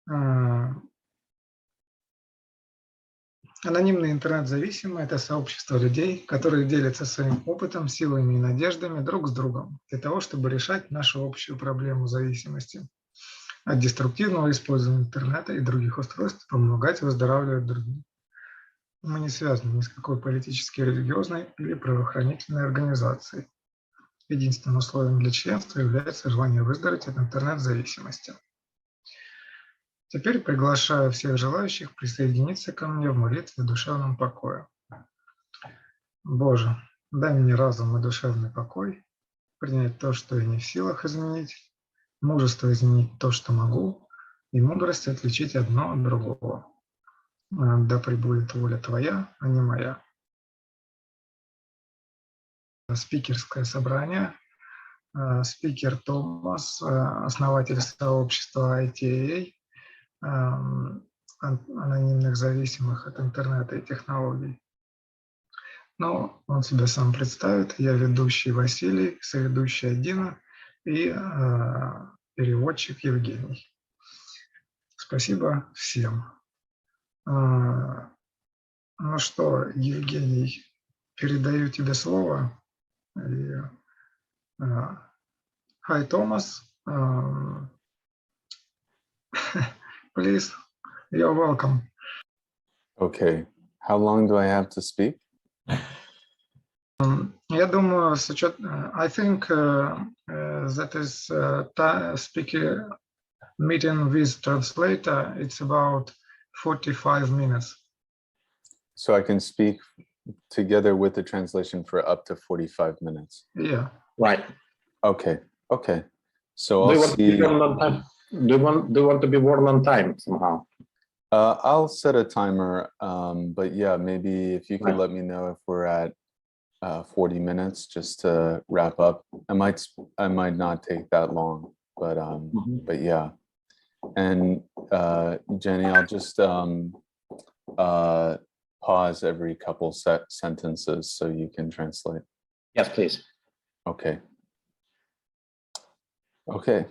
А, Анонимные интернет-зависимые – это сообщество людей, которые делятся своим опытом, силами и надеждами друг с другом для того, чтобы решать нашу общую проблему зависимости от деструктивного использования интернета и других устройств, помогать выздоравливать другим. Мы не связаны ни с какой политической, религиозной или правоохранительной организацией. Единственным условием для членства является желание выздороветь от интернет-зависимости. Теперь приглашаю всех желающих присоединиться ко мне в молитве в душевном покое. Боже, дай мне разум и душевный покой, принять то, что я не в силах изменить, мужество изменить то, что могу, и мудрость отличить одно от другого. Да пребудет воля Твоя, а не моя. Спикерское собрание. Спикер Томас, основатель сообщества ITAA, анонимных зависимых от интернета и технологий. Но он себя сам представит. Я ведущий Василий, соведущая Дина и переводчик Евгений. Спасибо всем. Ну что, Евгений, передаю тебе слово. Hi, Thomas. Please, you're welcome. Okay. How long do I have to speak? Я думаю, I think that is speaker meeting with translator. It's about 45 minutes. So I can speak together with the translation for up to 45 minutes. Yeah. Right. Okay. Okay. So I'll see. Do you want to be warned on time somehow? I'll set a timer, but yeah, maybe if you could let me know if we're at 40 minutes just to wrap up. I might not take that long, but yeah. And Jenny, I'll just pause every couple sentences so you can translate. Yes, please. Okay. Okay.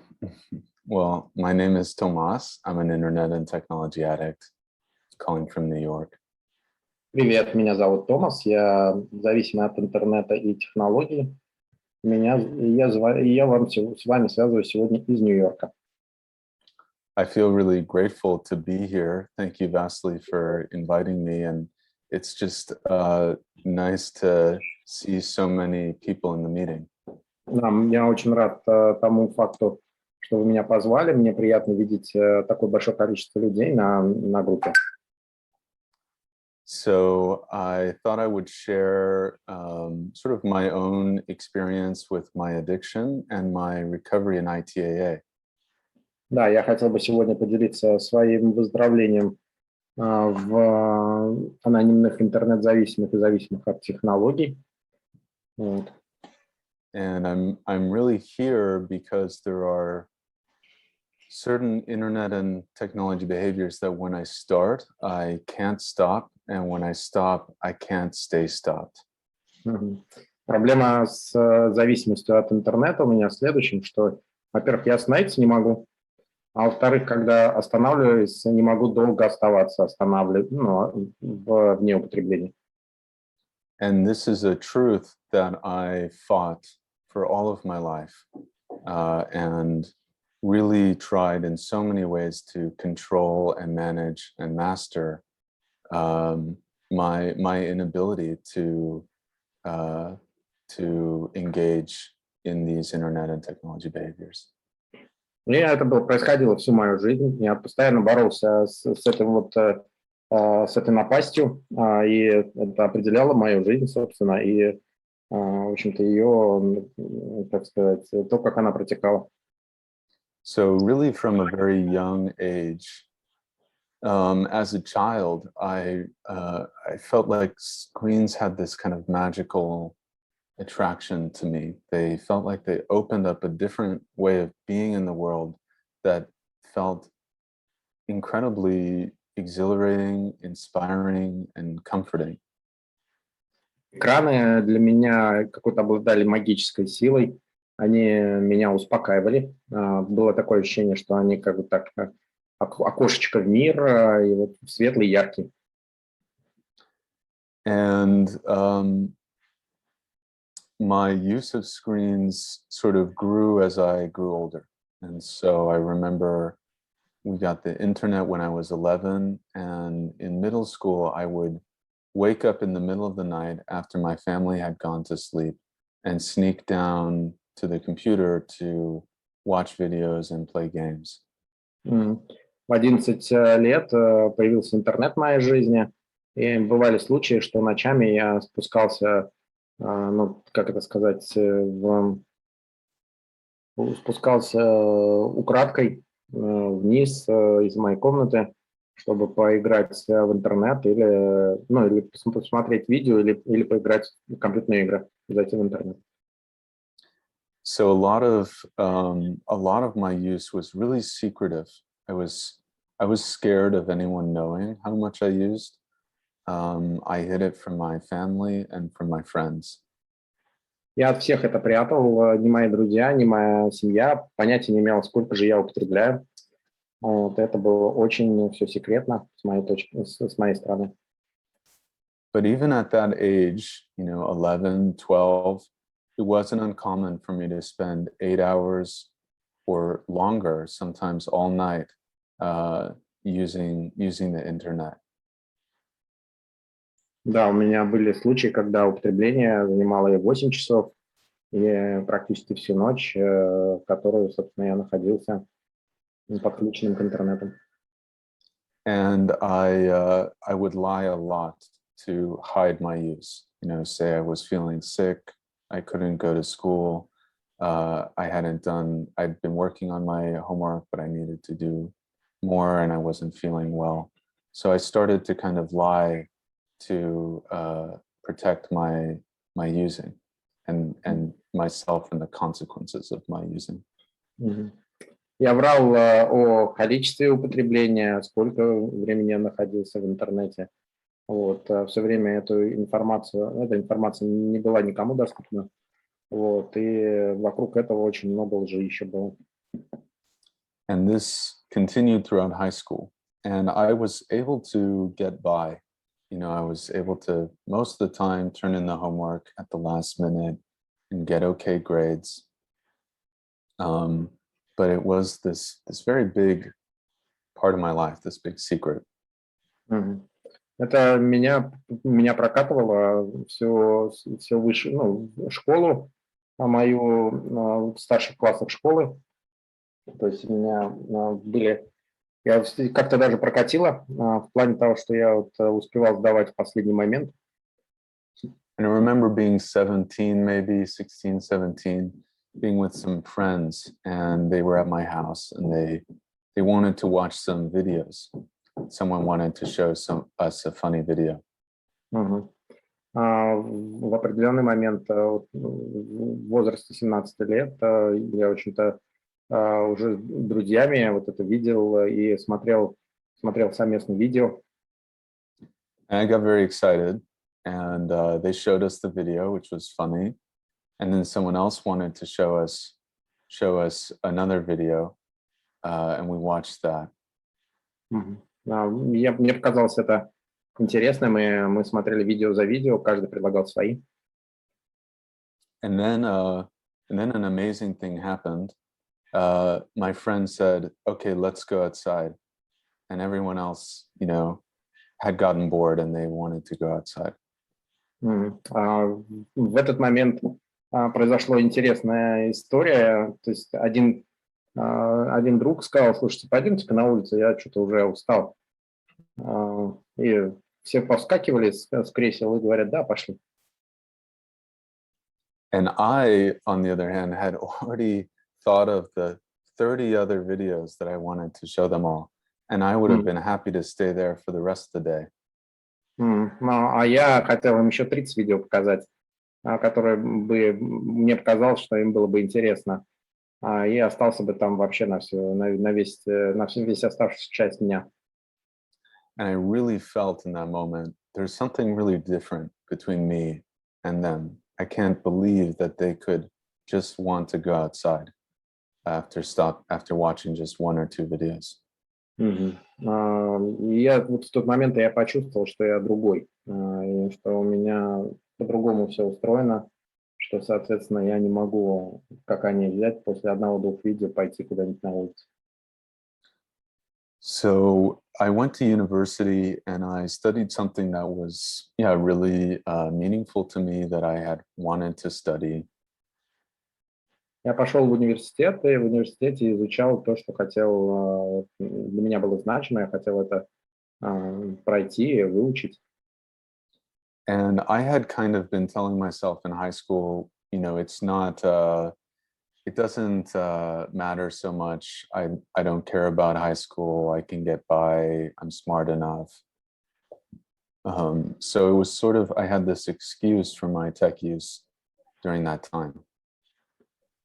Well, my name is Tomas. I'm an internet and technology addict calling from New York. Привет, меня зовут Томас, я зависимый от интернета и технологий. Я с вами связываюсь сегодня из Нью-Йорка. I feel really grateful to be here. Thank you, Vasily, for inviting me. And it's just nice to see so many people in the meeting. Я очень рад тому факту, что вы меня позвали. Мне приятно видеть такое большое количество людей на группе. So I thought I would share sort of my own experience with my addiction and my recovery in ITAA. Да, я хотел бы сегодня поделиться своим выздоровлением в анонимных интернет-зависимых и зависимых от технологий. Вот. And I'm really here because there are certain internet and technology behaviors that when I start, I can't stop, and when I stop, I can't stay stopped. Проблема с зависимостью от интернета у меня в следующем, что, во-первых, я остановиться не могу, а во-вторых, когда останавливаюсь, не могу долго оставаться вне употребления. And this is a truth that I fought for all of my life, and really tried in so many ways to control and manage and master my inability to engage in these internet and technology behaviors. И это происходило всю мою жизнь. Я постоянно боролся с этой напастью, и это определяло мою жизнь, собственно, и, в общем-то, ее, так сказать, то, как она протекала. So really from a very young age, as a child, I felt like screens had this kind of magical attraction to me. They felt like they opened up a different way of being in the world that felt incredibly exhilarating, inspiring, and comforting. Экраны для меня какой-то обладали магической силой. Они меня успокаивали. Было такое ощущение, что они как бы так окошечко в мир, и вот светлый, яркий. And my use of screens sort of grew as I grew older. And so I remember we got the internet when I was 11, and in middle school, I would wake up in the middle of the night after my family had gone to sleep and sneak down to the computer to watch videos and play games. В 11 лет появился интернет в моей жизни, и бывали случаи, что ночами я спускался, ну, как это сказать, спускался украдкой вниз из моей комнаты, чтобы поиграть в интернет или, ну, или посмотреть видео, или поиграть в компьютерные игры, зайти в интернет. So a lot of my use was really secretive. I was scared of anyone knowing how much I used. I hid it from my family and from my friends. Я от всех это прятал, ни мои друзья, ни моя семья понятия не имела, сколько же я употребляю. Вот, это было очень все секретно с моей точки, с моей стороны. But even at that age, you know, 11, 12, it wasn't uncommon for me to spend 8 hours or longer, sometimes all night, using the internet. Да, у меня были случаи, когда употребление занимало и 8 часов, и практически всю ночь, в которую, собственно, я находился подключенным к интернету. And I would lie a lot to hide my use. You know, say I was feeling sick, I couldn't go to school, I'd been working on my homework, but I needed to do more and I wasn't feeling well. So I started to kind of lie to protect my using and myself and the consequences of my using. Я врал о количестве употребления, сколько времени я находился в интернете. Вот, все время эта информация не была никому доступна. Вот, и вокруг этого очень много лжи еще было. And this continued throughout high school. And I was able to get by. You know, I was able to, most of the time, turn in the homework at the last minute and get okay grades. But it was this very big part of my life, this big secret. Это меня прокатывало все выше, ну, школу, мою в старших классах школы. То есть у меня я как-то даже прокатило в плане того, что я вот успевал сдавать в последний момент. And I remember being 17, maybe 16, 17, being with some friends, and they were at my house, and they wanted to watch some videos. Someone wanted to show us a funny video. В определенный момент, в возрасте 17 лет, я, в общем-то, уже с друзьями вот это видел и смотрел совместное видео. And I got very excited, and they showed us the video, which was funny. And then someone else wanted to show us another video, and we watched that. Мне показалось это интересным, и мы смотрели видео за видео, каждый предлагал свои. And then an amazing thing happened. My friend said, "Okay, let's go outside," and everyone else, you know, had gotten bored and they wanted to go outside. В этот момент произошла интересная история. То есть один друг сказал: "Слушайте, пойдемте-ка на улицу, я что-то уже устал". И все повскакивали с кресел и говорят: "Да, пошли". And I, on the other hand, had already thought of the 30 other videos that I wanted to show them all, and I would have been happy to stay there for the rest of the day. А я хотел им еще 30 видео показать, которые бы мне показалось, что им было бы интересно, и остался бы там вообще на весь оставшийся часть дня. And I really felt in that moment, there's something really different between me and them. I can't believe that they could just want to go outside after watching just 1 or 2 videos. И я вот в тот момент я почувствовал, что я другой, и что у меня по-другому все устроено, что, соответственно, я не могу, как они, взять после одного-двух видео пойти куда-нибудь на улицу. So I went to university and I studied something that was, yeah, really meaningful to me that I had wanted to study. Я пошел в университет и в университете изучал то, что хотел, для меня было значимо, я хотел это пройти, выучить. And I had kind of been telling myself in high school, you know, it's not, it doesn't matter so much. I don't care about high school. I can get by. I'm smart enough. So it was sort of, I had this excuse for my tech use during that time.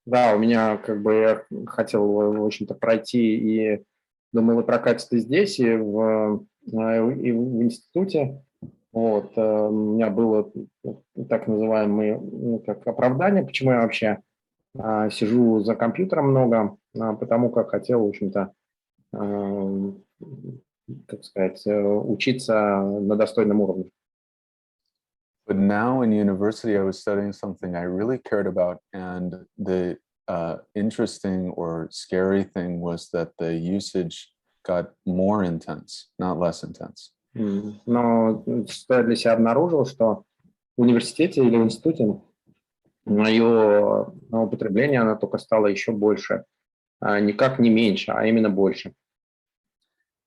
Да, у меня как бы я хотел, в общем-то, пройти и думал, и прокатит и здесь, и в институте. Вот, у меня было так называемое, ну, как оправдание, почему я вообще сижу за компьютером много, потому как хотел, в общем-то, как сказать, учиться на достойном уровне. But now in university, I was studying something I really cared about. And the interesting or scary thing was that the usage got more intense, not less intense. Но что я для себя обнаружил, что в университете или в институте мое употребление, оно только стало еще больше, никак не меньше, а именно больше.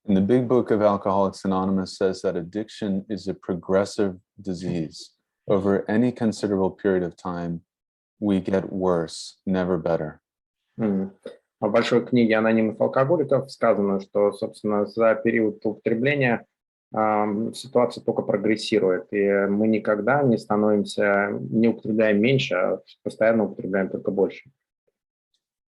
And the big book of Alcoholics Anonymous says that addiction is a progressive disease. Over any considerable period of time, we get worse, never better. В большой книге «Анонимных алкоголиков» сказано, что, собственно, за период употребления ситуация только прогрессирует, и мы никогда не становимся, не употребляем меньше, а постоянно употребляем только больше.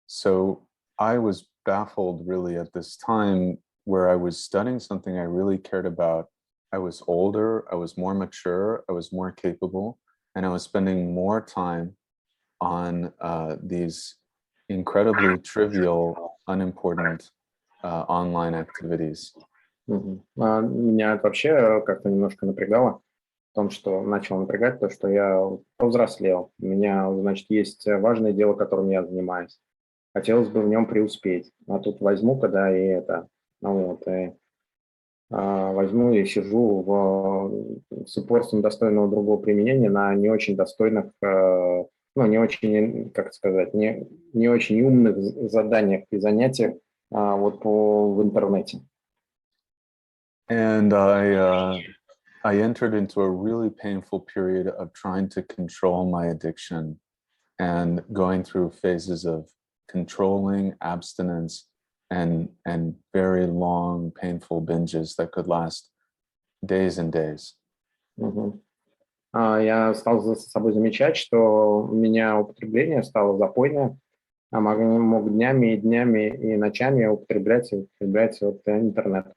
So I was baffled really at this time where I was studying something I really cared about. I was older, I was more mature, I was more capable, and I was spending more time on these incredibly trivial, unimportant online activities. Меня это вообще как-то немножко напрягало, в том, что начало напрягать то, что я повзрослел. У меня, значит, есть важное дело, которым я занимаюсь. Хотелось бы в нем преуспеть. А тут возьму-ка, да, и это, вот, и возьму и сижу с упорством достойного другого применения на не очень достойных, ну, не очень, как сказать, не очень умных заданиях и занятиях вот в интернете. And I entered into a really painful period of trying to control my addiction and going through phases of controlling abstinence and very long, painful binges that could last days and days. Я стал за собой замечать, что у меня употребление стало запойное, мог днями и днями и ночами употреблять вот интернет.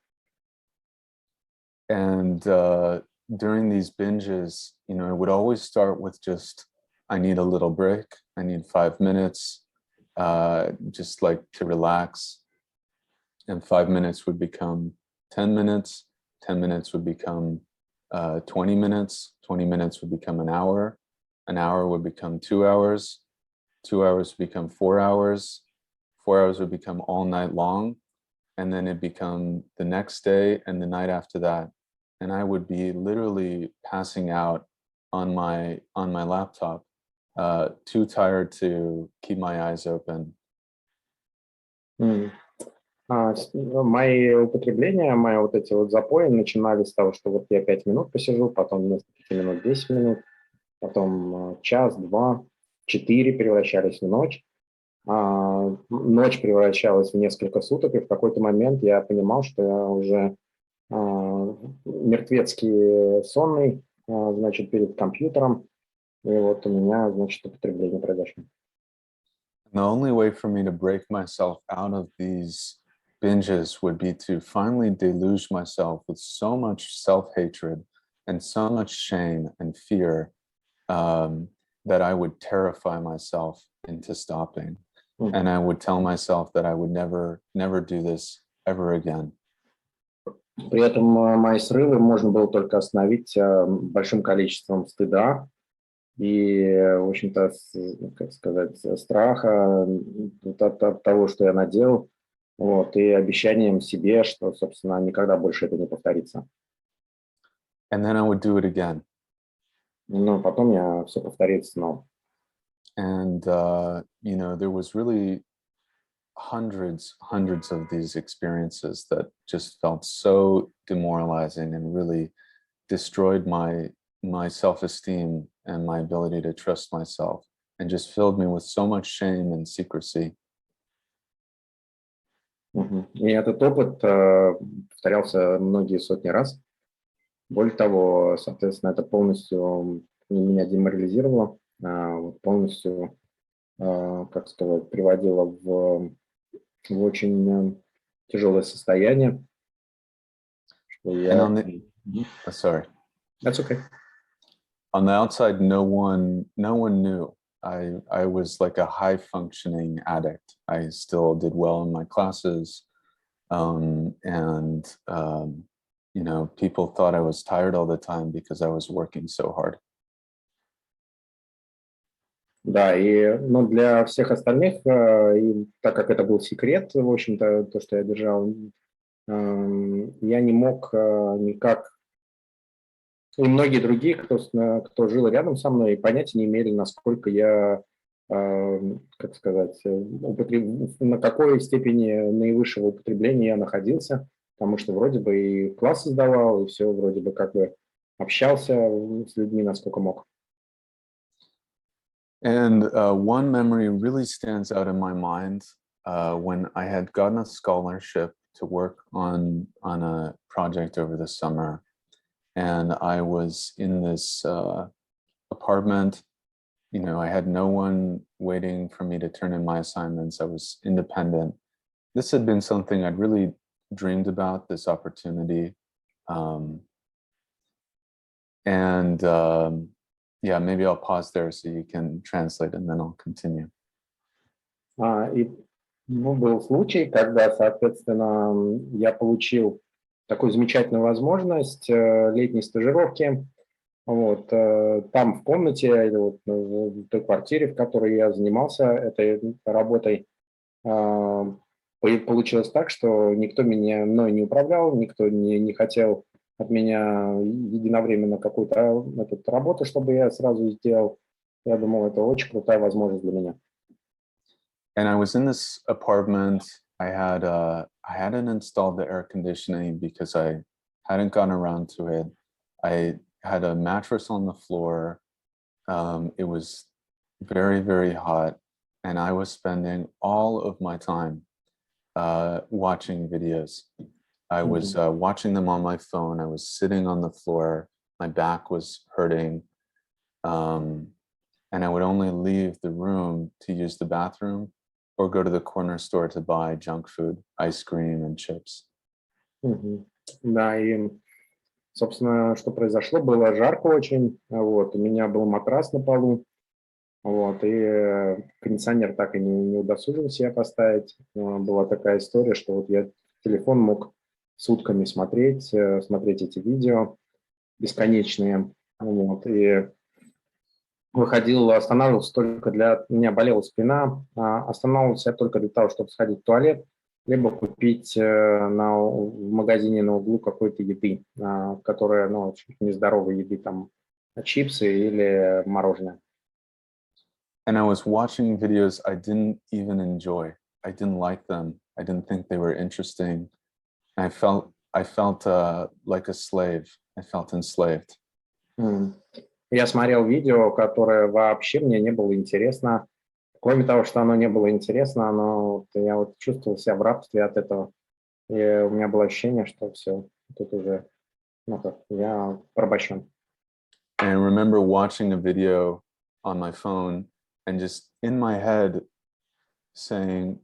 And during these binges, you know, it would always start with just, I need a little break. I need 5 minutes, just like to relax. And 5 minutes would become 10 minutes. 10 minutes would become 20 minutes. 20 minutes would become an hour. An hour would become 2 hours. 2 hours would become 4 hours. 4 hours would become all night long. And then it'd become the next day and the night after that. And I would be literally passing out on my laptop, too tired to keep my eyes open. Мои употребления, мои вот эти вот запои начинались с того, что вот я 5 минут посижу, потом несколько минут, 10 минут, потом час, 2, 4 превращались в ночь. Ночь превращалась в несколько суток, и в какой-то момент я понимал, что я уже мертвецкий сонный, значит, перед компьютером, и вот у меня, значит, употребление произошло. The only way for me to break myself out of these binges would be to finally deluge myself with so much self-hatred and so much shame and fear that I would terrify myself into stopping. And I would tell myself that I would never do this ever again. При этом мои срывы можно было только остановить большим количеством стыда и, в общем-то, как сказать, страха от того, что я наделал, вот, и обещанием себе, что, собственно, никогда больше это не повторится. And then I would do it again. Но потом я все повторил снова. And, you know, there was really hundreds of these experiences that just felt so demoralizing and really destroyed my self-esteem and my ability to trust myself, and just filled me with so much shame and secrecy. И этот опыт повторялся многие сотни раз. Более того, соответственно, это полностью меня деморализировало, полностью, как сказать, приводило в очень тяжелое состояние. And on the, sorry. That's okay. On the outside, no one knew. I was like a high functioning addict. I still did well in my classes. You know, people thought I was tired all the time because I was working so hard. Да, но для всех остальных, и так как это был секрет, в общем-то, то, что я держал, я не мог никак, и многие другие, кто жил рядом со мной, понятия не имели, насколько я, как сказать, на какой степени наивысшего употребления я находился, потому что вроде бы и классы сдавал, и все вроде бы как бы общался с людьми, насколько мог. And one memory really stands out in my mind when I had gotten a scholarship to work on a project over the summer. And I was in this apartment. You know, I had no one waiting for me to turn in my assignments. I was independent. This had been something I'd really dreamed about, this opportunity. Yeah, maybe I'll pause there so you can translate and then I'll continue. И был случай, когда, соответственно, я получил такую замечательную возможность летней стажировки. Вот, там в комнате, или вот в той квартире, в которой я занимался этой работой, получилось так, что никто мной не управлял, никто не хотел от меня единовременно какую-то работу, чтобы я сразу сделал. Я думал, это очень крутая возможность для меня. And I was in this apartment. I hadn't installed the air conditioning because I hadn't gotten around to it. I had a mattress on the floor. It was very, very hot, and I was spending all of my time watching videos. I was watching them on my phone. I was sitting on the floor. My back was hurting. And I would only leave the room to use the bathroom or go to the corner store to buy junk food, ice cream and chips. Да, и, собственно, что произошло, было жарко очень. Вот, у меня был матрас на полу. Вот, и кондиционер так и не удосужился я поставить. Была такая история, что вот я телефон мог сутками смотреть эти видео бесконечные. Вот, и выходил, останавливался только у меня болела спина, останавливался только для того, чтобы сходить в туалет, либо купить в магазине на углу какой-то еды, которая, очень нездоровой еды, там, чипсы или мороженое. And I was watching videos I didn't even enjoy. I didn't like them. I didn't think they were interesting. I felt like a slave. I felt enslaved. Я смотрел видео, которое вообще мне не было интересно. Кроме того, что оно не было интересно, я вот чувствовал себя в рабстве от этого. И у меня было ощущение, что все, тут уже, я порабощен. And I remember watching a video on my phone and just in my head saying,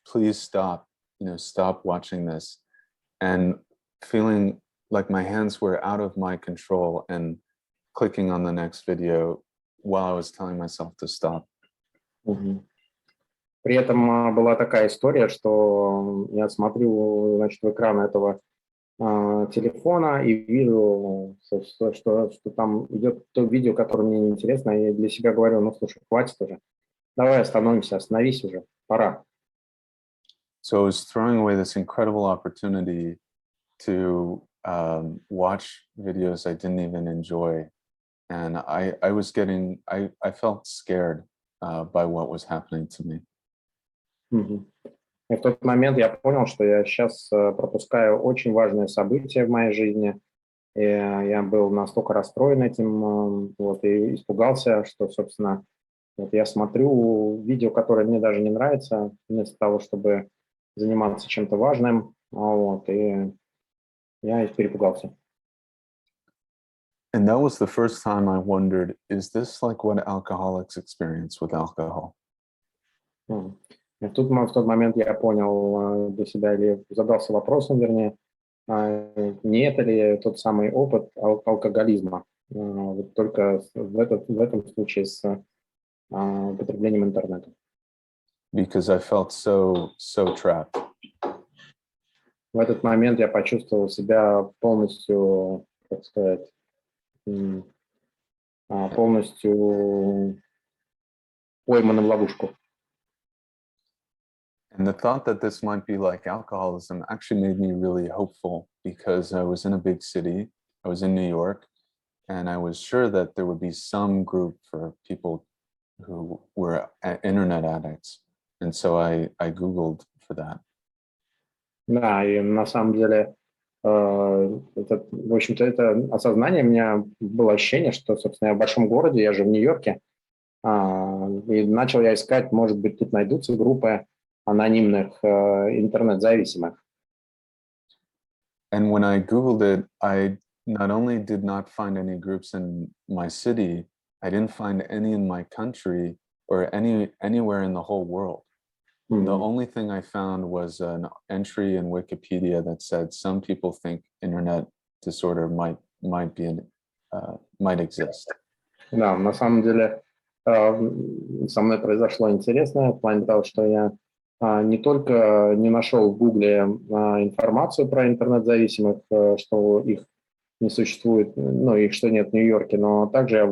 please stop, stop watching this. And feeling like my hands were out of my control and clicking on the next video while I was telling myself to stop. При этом была такая история, что я смотрю, в экран этого телефона и вижу, что там идет то видео, которое мне неинтересно, и для себя говорю, ну, слушай, хватит уже, давай остановимся, остановись уже, пора. So I was throwing away this incredible opportunity to watch videos I didn't even enjoy. And I felt scared by what was happening to me. И в тот момент я понял, что я сейчас пропускаю очень важное событие в моей жизни. И я был настолько расстроен этим, вот, и испугался, что, собственно, вот я смотрю видео, которое мне даже не нравится, вместо того, чтобы заниматься чем-то важным, вот, и я перепугался. And that was the first time I wondered, is this like what alcoholics experience with alcohol? И в тот момент я понял для себя, или задался вопросом, вернее, не это ли тот самый опыт алкоголизма, вот только в этом случае с употреблением интернета. Because I felt so trapped. В этот момент я почувствовал себя полностью, так сказать, полностью пойманным в ловушку. And the thought that this might be like alcoholism actually made me really hopeful, because I was in a big city, I was in New York, and I was sure that there would be some group for people who were internet addicts. And so I Googled for that. Да, и на самом деле, в общем-то, это осознание, у меня было ощущение, что, собственно, я в большом городе, я же в Нью-Йорке, и начал я искать, может быть, тут найдутся группы анонимных интернет-зависимых. And when I Googled it, I not only did not find any groups in my city, I didn't find any in my country or anywhere in the whole world. The only thing I found was an entry in Wikipedia that said some people think internet disorder might exist. Да, на самом деле со мной произошло интересное в плане того, что я не только не нашел в Гугле информацию про интернет-зависимых, что их не существует, ну, их что нет в Нью-Йорке, но также я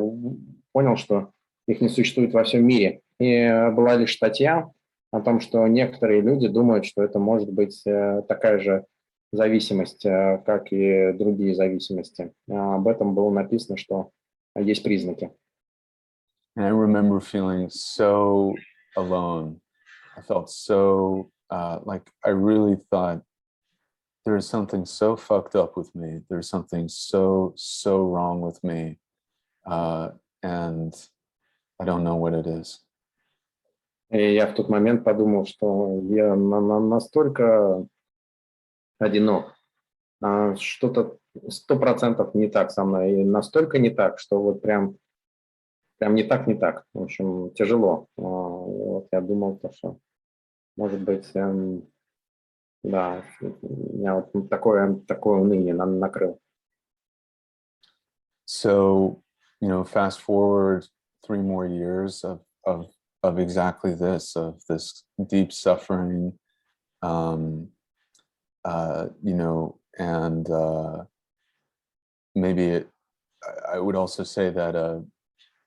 понял, что их не существует во всем мире. И была лишь статья о том, что некоторые люди думают, что это может быть такая же зависимость, как и другие зависимости. Об этом было написано, что есть признаки. And I remember feeling so alone. I felt so like I really thought there's something so fucked up with me. There's something so wrong with me. And I don't know what it is. И я в тот момент подумал, что я настолько одинок, что-то 100% не так со мной, и настолько не так, что вот прям не так. В общем, тяжело. Вот я думал, что, может быть, да, меня вот такое уныние накрыло. So, fast forward 3 more years of exactly this, of this deep suffering, and maybe I would also say that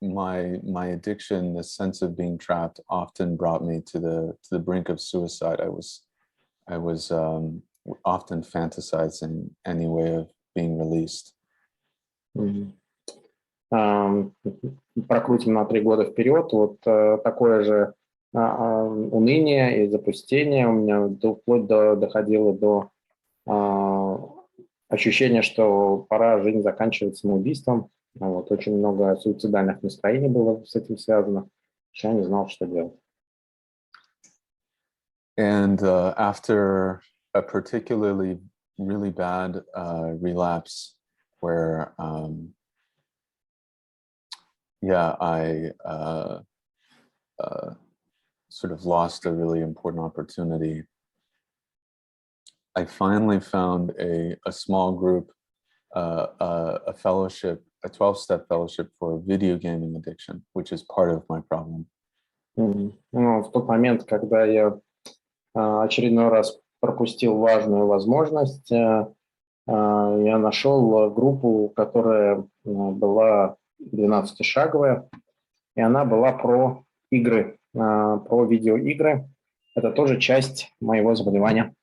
my addiction, the sense of being trapped, often brought me to the brink of suicide. I was often fantasizing any way of being released. Прокрутим на 3 года вперед. Вот такое же уныние и запустение у меня вплоть доходило до ощущения, что пора жизнь заканчивать самоубийством. Вот, очень много суицидальных настроений было с этим связано. Я не знал, что делать. And after a particularly really bad relapse, where I sort of lost a really important opportunity, I finally found a small group, a fellowship, a 12-step fellowship for video gaming addiction, which is part of my problem. Ну, в тот момент, когда я очередной раз пропустил важную возможность я нашел группу, которая была 12-шаговая, и она была про игры, про видеоигры. Это тоже часть моего заболевания.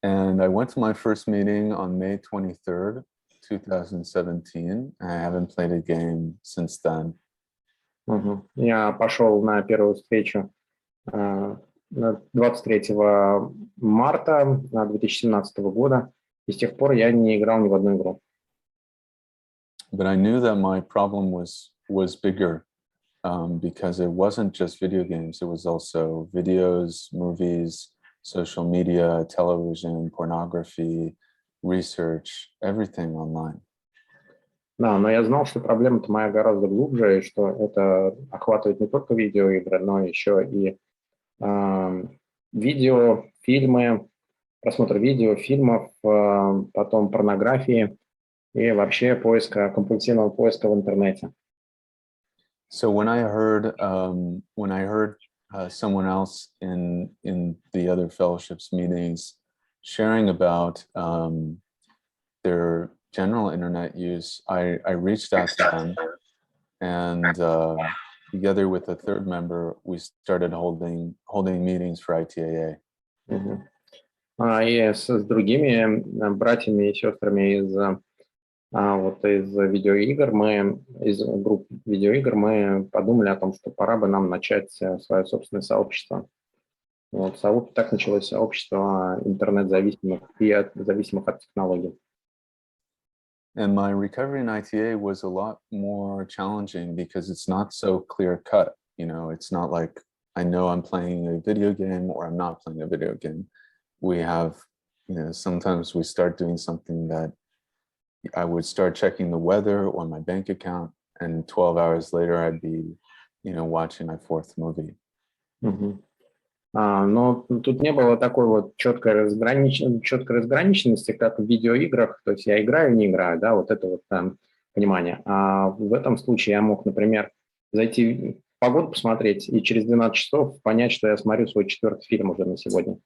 And I went to my first meeting on May 23rd, 2017. I haven't played a game since then. Я пошел на первую встречу 23 марта 2017 года, и с тех пор я не играл ни в одну игру. But I knew that my problem was bigger because it wasn't just video games. It was also videos, movies, social media, television, pornography, research, everything online. Да, но я знал, что проблема-то моя гораздо глубже, и что это охватывает не только видеоигры, но еще и видео, фильмы, просмотр видео, фильмов, потом порнографии и вообще поиска, компульсивного поиска в интернете. So when I heard someone else in the other fellowships meetings sharing about their general internet use, I reached out to them, and together with a third member, we started holding meetings for ITAA. И с другими братьями и сестрами из видеоигр, из групп видеоигр, мы подумали о том, что пора бы нам начать свое собственное сообщество. Так началось сообщество интернет-зависимых и зависимых от технологий. And my recovery in ITA was a lot more challenging because it's not so clear cut. You know, it's not like I know I'm playing a video game or I'm not playing a video game. We have, sometimes we start doing something that I would start checking the weather or my bank account, and 12 hours later I'd be, watching my fourth movie. Но тут не было такой вот четкой разграниченности, как в видеоиграх. То есть я играю, не играю, да, вот это вот понимание. А в этом случае я мог, например, зайти в погоду посмотреть и через 12 часов понять, что я смотрю свой 4-й фильм уже на сегодня.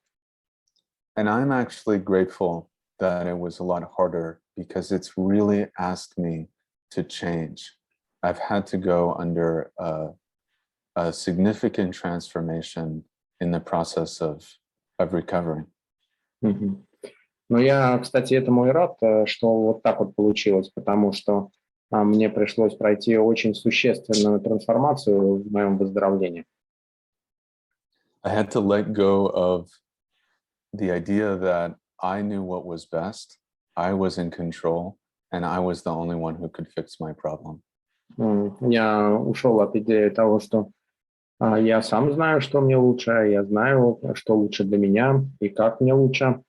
And I'm actually grateful that it was a lot harder because it's really asked me to change. I've had to go under a significant transformation in the process of recovering. Но я, кстати, этому и рад, что вот так вот получилось, потому что мне пришлось пройти очень существенную трансформацию в моем выздоровлении. I had to let go of the idea that I knew what was best, I was in control, and I was the only one who could fix my problem. Я ушел от идеи того, что я сам знаю, что мне лучше, я знаю, что лучше для меня и как мне лучше.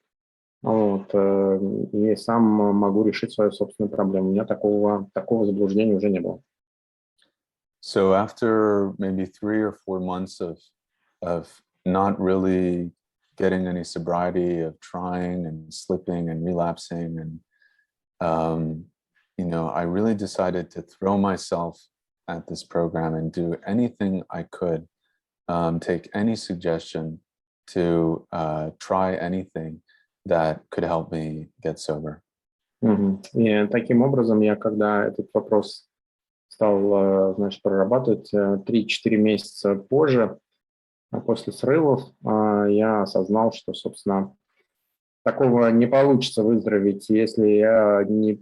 И сам могу решить свою собственную проблему. У меня такого заблуждения уже не было. So after maybe 3 or 4 months of not really getting any sobriety, of trying and slipping and relapsing, and I really decided to throw myself at this program and do anything I could, take any suggestion to try anything that could help me get sober. И таким образом я, когда этот вопрос стал, прорабатывать 3-4 месяца позже, после срывов, я осознал, что, собственно, такого не получится выздороветь, если я не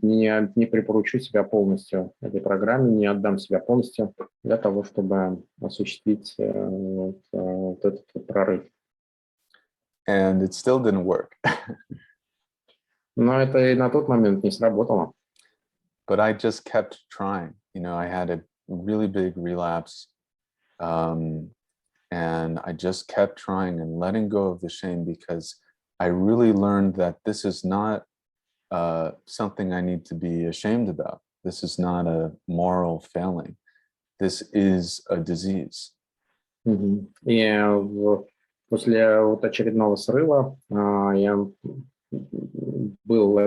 припоручу себя полностью этой программе, не отдам себя полностью для того, чтобы осуществить вот этот прорыв. And it still didn't work. Но это и на тот момент не сработало. But I just kept trying. I had a really big relapse, and I just kept trying and letting go of the shame because I really learned that this is not something I need to be ashamed about. This is not a moral failing. This is a disease. И после вот очередного срыва я было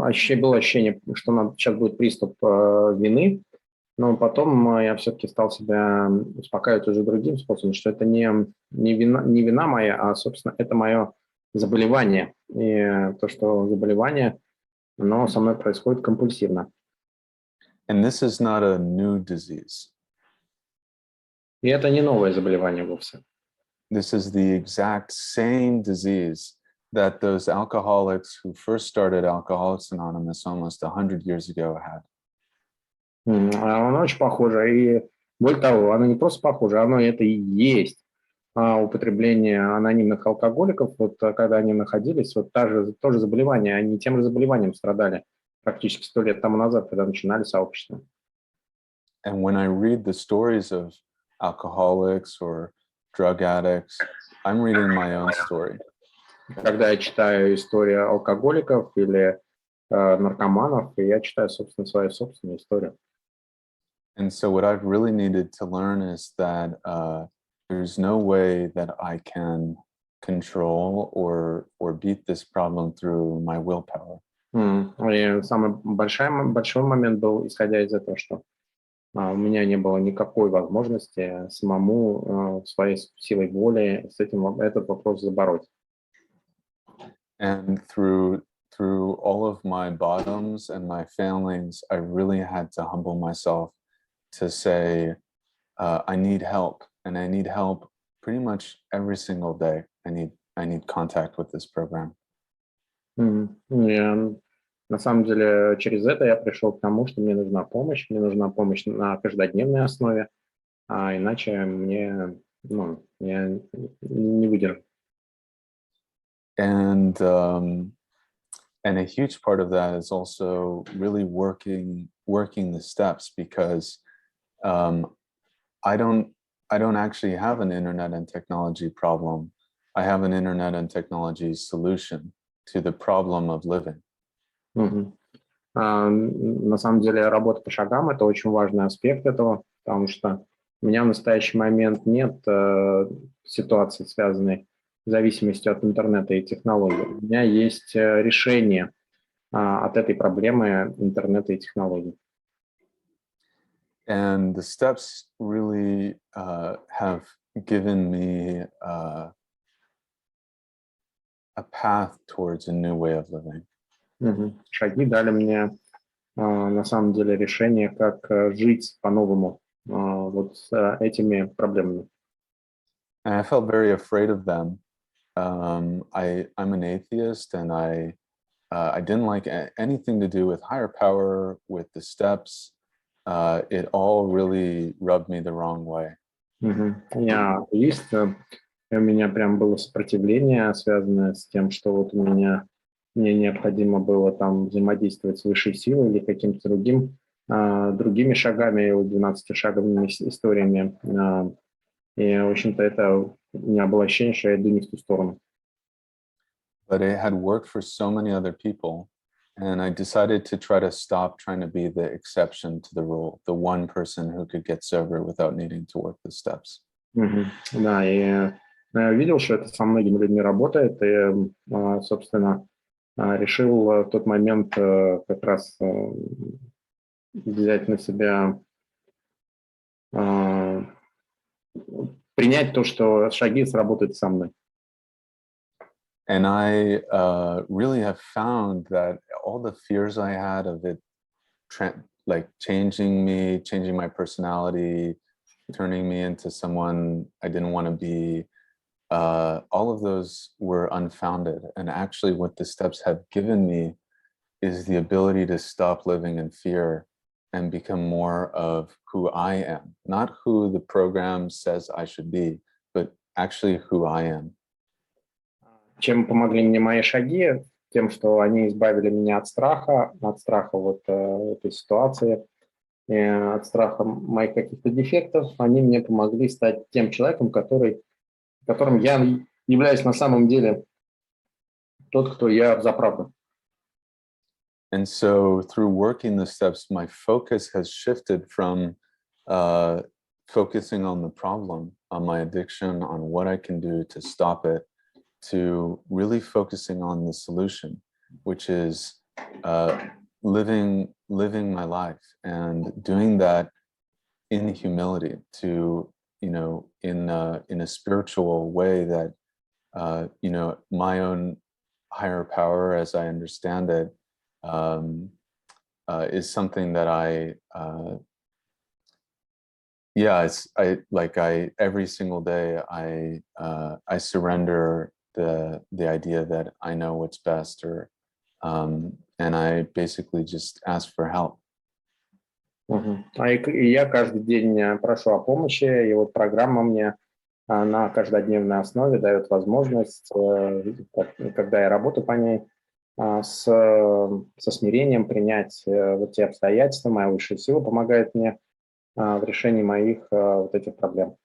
ощущение, что сейчас будет приступ вины, но потом я все-таки стал себя успокаивать уже другим способом, что это не вина моя, а, собственно, это мое заболевание. И то, что заболевание, оно со мной происходит компульсивно. And this is not a new disease. И это не новое заболевание вовсе. This is the exact same disease that those alcoholics who first started Alcoholics Anonymous almost 100 years ago had. Оно очень похоже. И более того, оно не просто похоже, оно это и есть. Употребление анонимных алкоголиков, вот когда они находились, вот то же заболевание, они тем же заболеванием страдали практически 100 лет тому назад, когда начинали сообщество. And when I read the stories of alcoholics or drug addicts, I'm reading my own story. Когда я читаю историю алкоголиков или наркоманов, я читаю, собственно, свою собственную историю. And so what I've really needed to learn is that there's no way that I can control or beat this problem through my willpower. И самый большой момент был, исходя из этого, что у меня не было никакой возможности самому своей силой воли этот вопрос забороть. And through all of my bottoms and my failings, I really had to humble myself to say, I need help, and I need help pretty much every single day. I need contact with this program. На самом деле, через это я пришел к тому, что мне нужна помощь на каждодневной основе, а иначе я не выдержу. And a huge part of that is also really working the steps, because I don't actually have an internet and technology problem. I have an internet and technology solution to the problem of living. На самом деле, работа по шагам – это очень важный аспект этого, потому что у меня в настоящий момент нет ситуации, связанной с зависимостью от интернета и технологий. У меня есть решение от этой проблемы интернета и технологий. And the steps really have given me a path towards a new way of living. Шаги дали мне на самом деле решение, как жить по-новому вот с этими проблемами. And I felt very afraid of them. I'm an atheist, and I didn't like anything to do with higher power, with the steps. It all really rubbed me the wrong way. Я атеист, у меня прям было сопротивление, связанное с тем, что вот мне необходимо было там взаимодействовать с высшей силой или каким-то другими шагами, 12-шаговыми историями. И, в общем-то, у меня было ощущение, что я иду не в ту сторону. But it had worked for so many other people, and I decided to try to stop trying to be the exception to the rule, the one person who could get sober without needing to work the steps. Да, и я видел, что это со многими людьми работает, и, собственно, решил в тот момент как раз взять на себя, принять то, что шаги сработают со мной. And I really have found that all the fears I had of it, like changing me, changing my personality, turning me into someone I didn't want to be, all of those were unfounded. And actually what the steps have given me is the ability to stop living in fear and become more of who I am, not who the program says I should be, but actually who I am. Чем помогли мне мои шаги? Тем, что они избавили меня от страха вот этой ситуации, от страха моих каких-то дефектов. Они мне помогли стать тем человеком, которым я являюсь на самом деле, тот, кто я взаправду. And so through working the steps, my focus has shifted from focusing on the problem, on my addiction, on what I can do to stop it, to really focusing on the solution, which is living my life and doing that in humility, to in a spiritual way that you know, my own higher power, as I understand it, is something that every single day I surrender the idea that I know what's best, or and I basically just ask for help. И я каждый день прошу о помощи, и вот программа мне на каждодневной основе дает возможность, когда я работаю по ней, со смирением принять вот те обстоятельства, моя высшая сила помогает мне в решении моих вот этих проблем.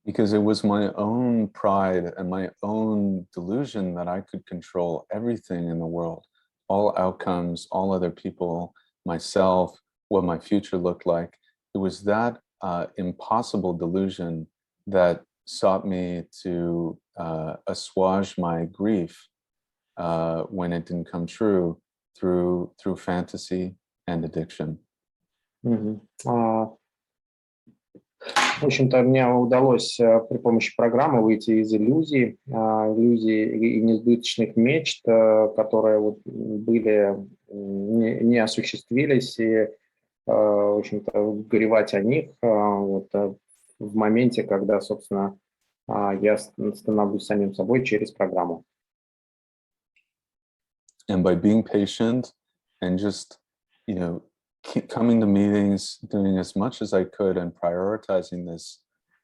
Because it was my own pride and my own delusion that I could control everything in the world, all outcomes, all other people, myself, what my future looked like. It was that impossible delusion that sought me to assuage my grief when it didn't come true through fantasy and addiction. В общем-то, мне удалось при помощи программы выйти из иллюзий и несбыточных мечт, которые вот были, не осуществились, и, в общем-то, горевать о них вот, в моменте, когда, собственно, я становлюсь самим собой через программу. And by being patient and just, you know, coming to meetings, doing as much as I could and prioritizing this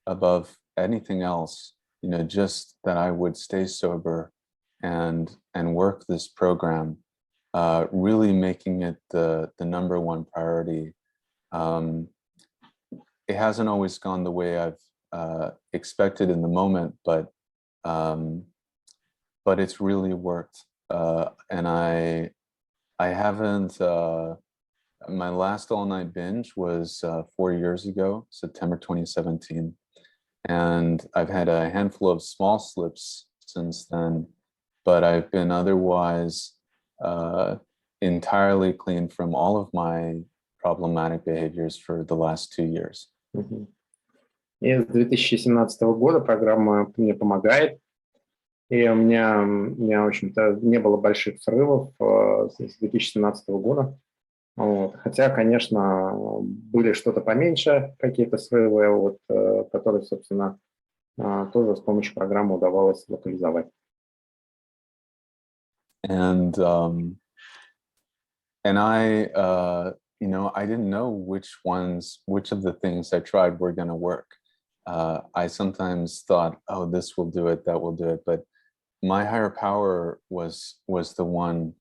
above anything else, you know, just that I would stay sober and work this program, really making it the number one priority. It hasn't always gone the way I've expected in the moment, but it's really worked. And I haven't, my last all-night binge was 4 years ago, September 2017. And I've had a handful of small slips since then, but I've been otherwise entirely clean from all of my problematic behaviors for the last 2 years. И с 2017 года программа мне помогает. И у меня, в общем-то, не было больших срывов с 2017 года. Вот. Хотя, конечно, были что-то поменьше, какие-то срывы, вот, которые, собственно, тоже с помощью программы удавалось локализовать. And I, you know, I didn't know which of the things I tried were going to work. I sometimes thought, oh, this will do it, that will do it. But my higher power was the one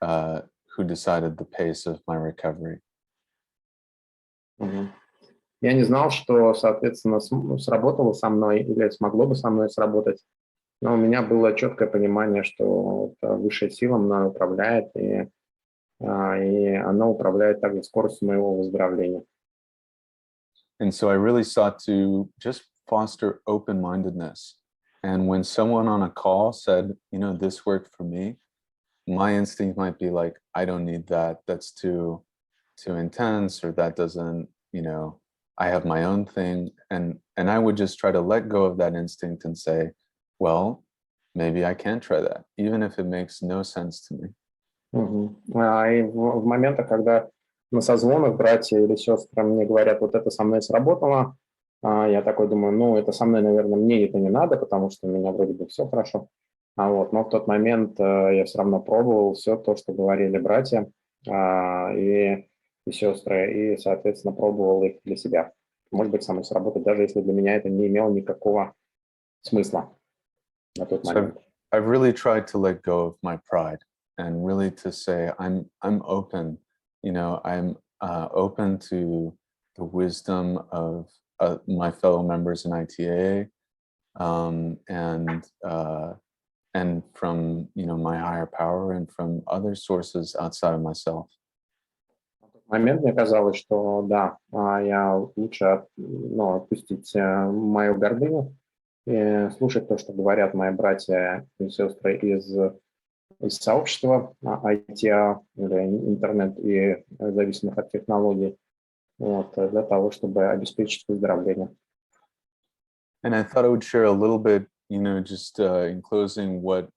who decided the pace of my recovery. Я не знал, что, соответственно, сработало со мной или смогло бы со мной сработать, но у меня было четкое понимание, что высшая сила мной управляет, и она управляет также скоростью моего выздоровления. And so I really sought to just foster open-mindedness. And when someone on a call said, you know, this worked for me, my instinct might be like, I don't need that. That's too intense, or that doesn't, you know, I have my own thing. And I would just try to let go of that instinct and say, well, maybe I can try that, even if it makes no sense to me. И в моментах, когда на созвонах братья или сестры мне говорят, вот это со мной сработало, я такой думаю, ну, это со мной, наверное, мне это не надо, потому что у меня вроде бы все хорошо. Вот, но в тот момент я все равно пробовал все то, что говорили братья и сестры, и, соответственно, пробовал их для себя. Может быть, со мной сработает, даже если для меня это не имело никакого смысла на тот момент. I've really tried to let go of my pride and really to say, I'm open, you know, I'm open to the wisdom of my fellow members in ITAA, and from, you know, my higher power and from other sources outside of myself. В тот момент мне казалось, что да, я лучше отпустить мою гордыню и слушать то, что говорят мои братья и сестры из сообщества ITAA, или интернет и зависимых от технологий, вот, для того, чтобы обеспечить выздоровление. And I thought I would share a little bit you know, just in closing, what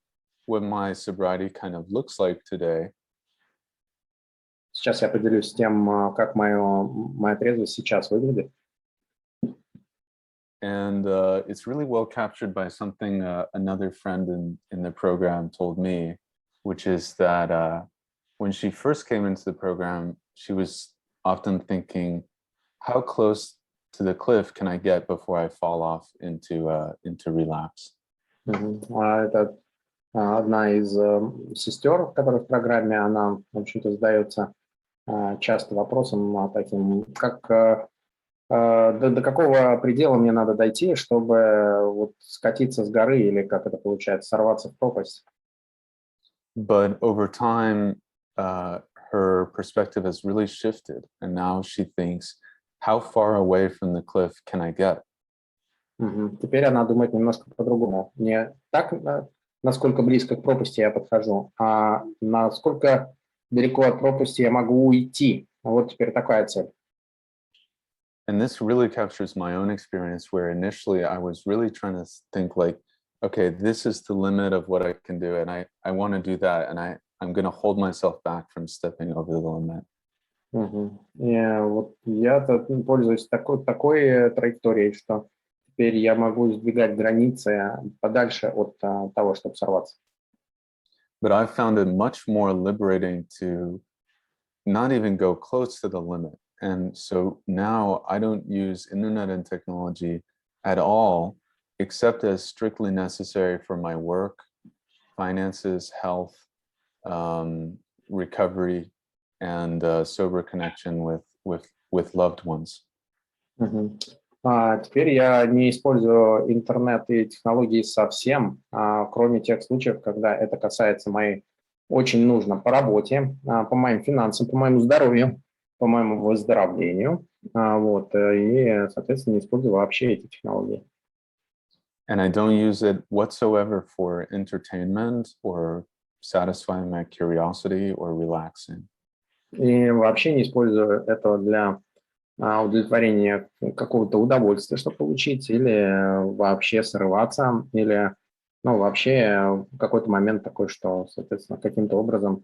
my sobriety kind of looks like today. Сейчас я поделюсь тем, как моя трезвость сейчас выглядит. And it's really well captured by something another friend in the program told me, which is that when she first came into the program, she was often thinking, how close to the cliff can I get before I fall off into relapse? Это одна из сестер, которая в программе, она, в общем-то, задается часто вопросом таким, как до какого предела мне надо дойти, чтобы вот скатиться с горы или, как это получается, сорваться в пропасть. But over time, her perspective has really shifted, and now she thinks, how far away from the cliff can I get? Теперь она думает немножко по-другому. Не так, насколько близко к пропасти я подхожу, а насколько далеко от пропасти я могу уйти. Вот теперь такая цель. And this really captures my own experience, where initially I was really trying to think like, okay, this is the limit of what I can do, and I want to do that, and I'm going to hold myself back from stepping over the limit. И вот я пользуюсь такой траекторией, что теперь я могу сдвигать границы подальше от того, чтобы сорваться. But I found it much more liberating to not even go close to the limit. And so now I don't use internet and technology at all, except as strictly necessary for my work, finances, health, recovery, and sober connection with loved ones. Теперь я не использую интернет и технологии совсем, кроме тех случаев, когда это касается моей очень нужно по работе, по моим финансам, по моему здоровью, по моему выздоровлению, вот, и, соответственно, не использую вообще эти технологии. And I don't use it whatsoever for entertainment or satisfying my curiosity or relaxing. И вообще не использую это для удовлетворения какого-то удовольствия, чтобы получить, или вообще срываться, или, ну, вообще в какой-то момент такой, что, соответственно, каким-то образом,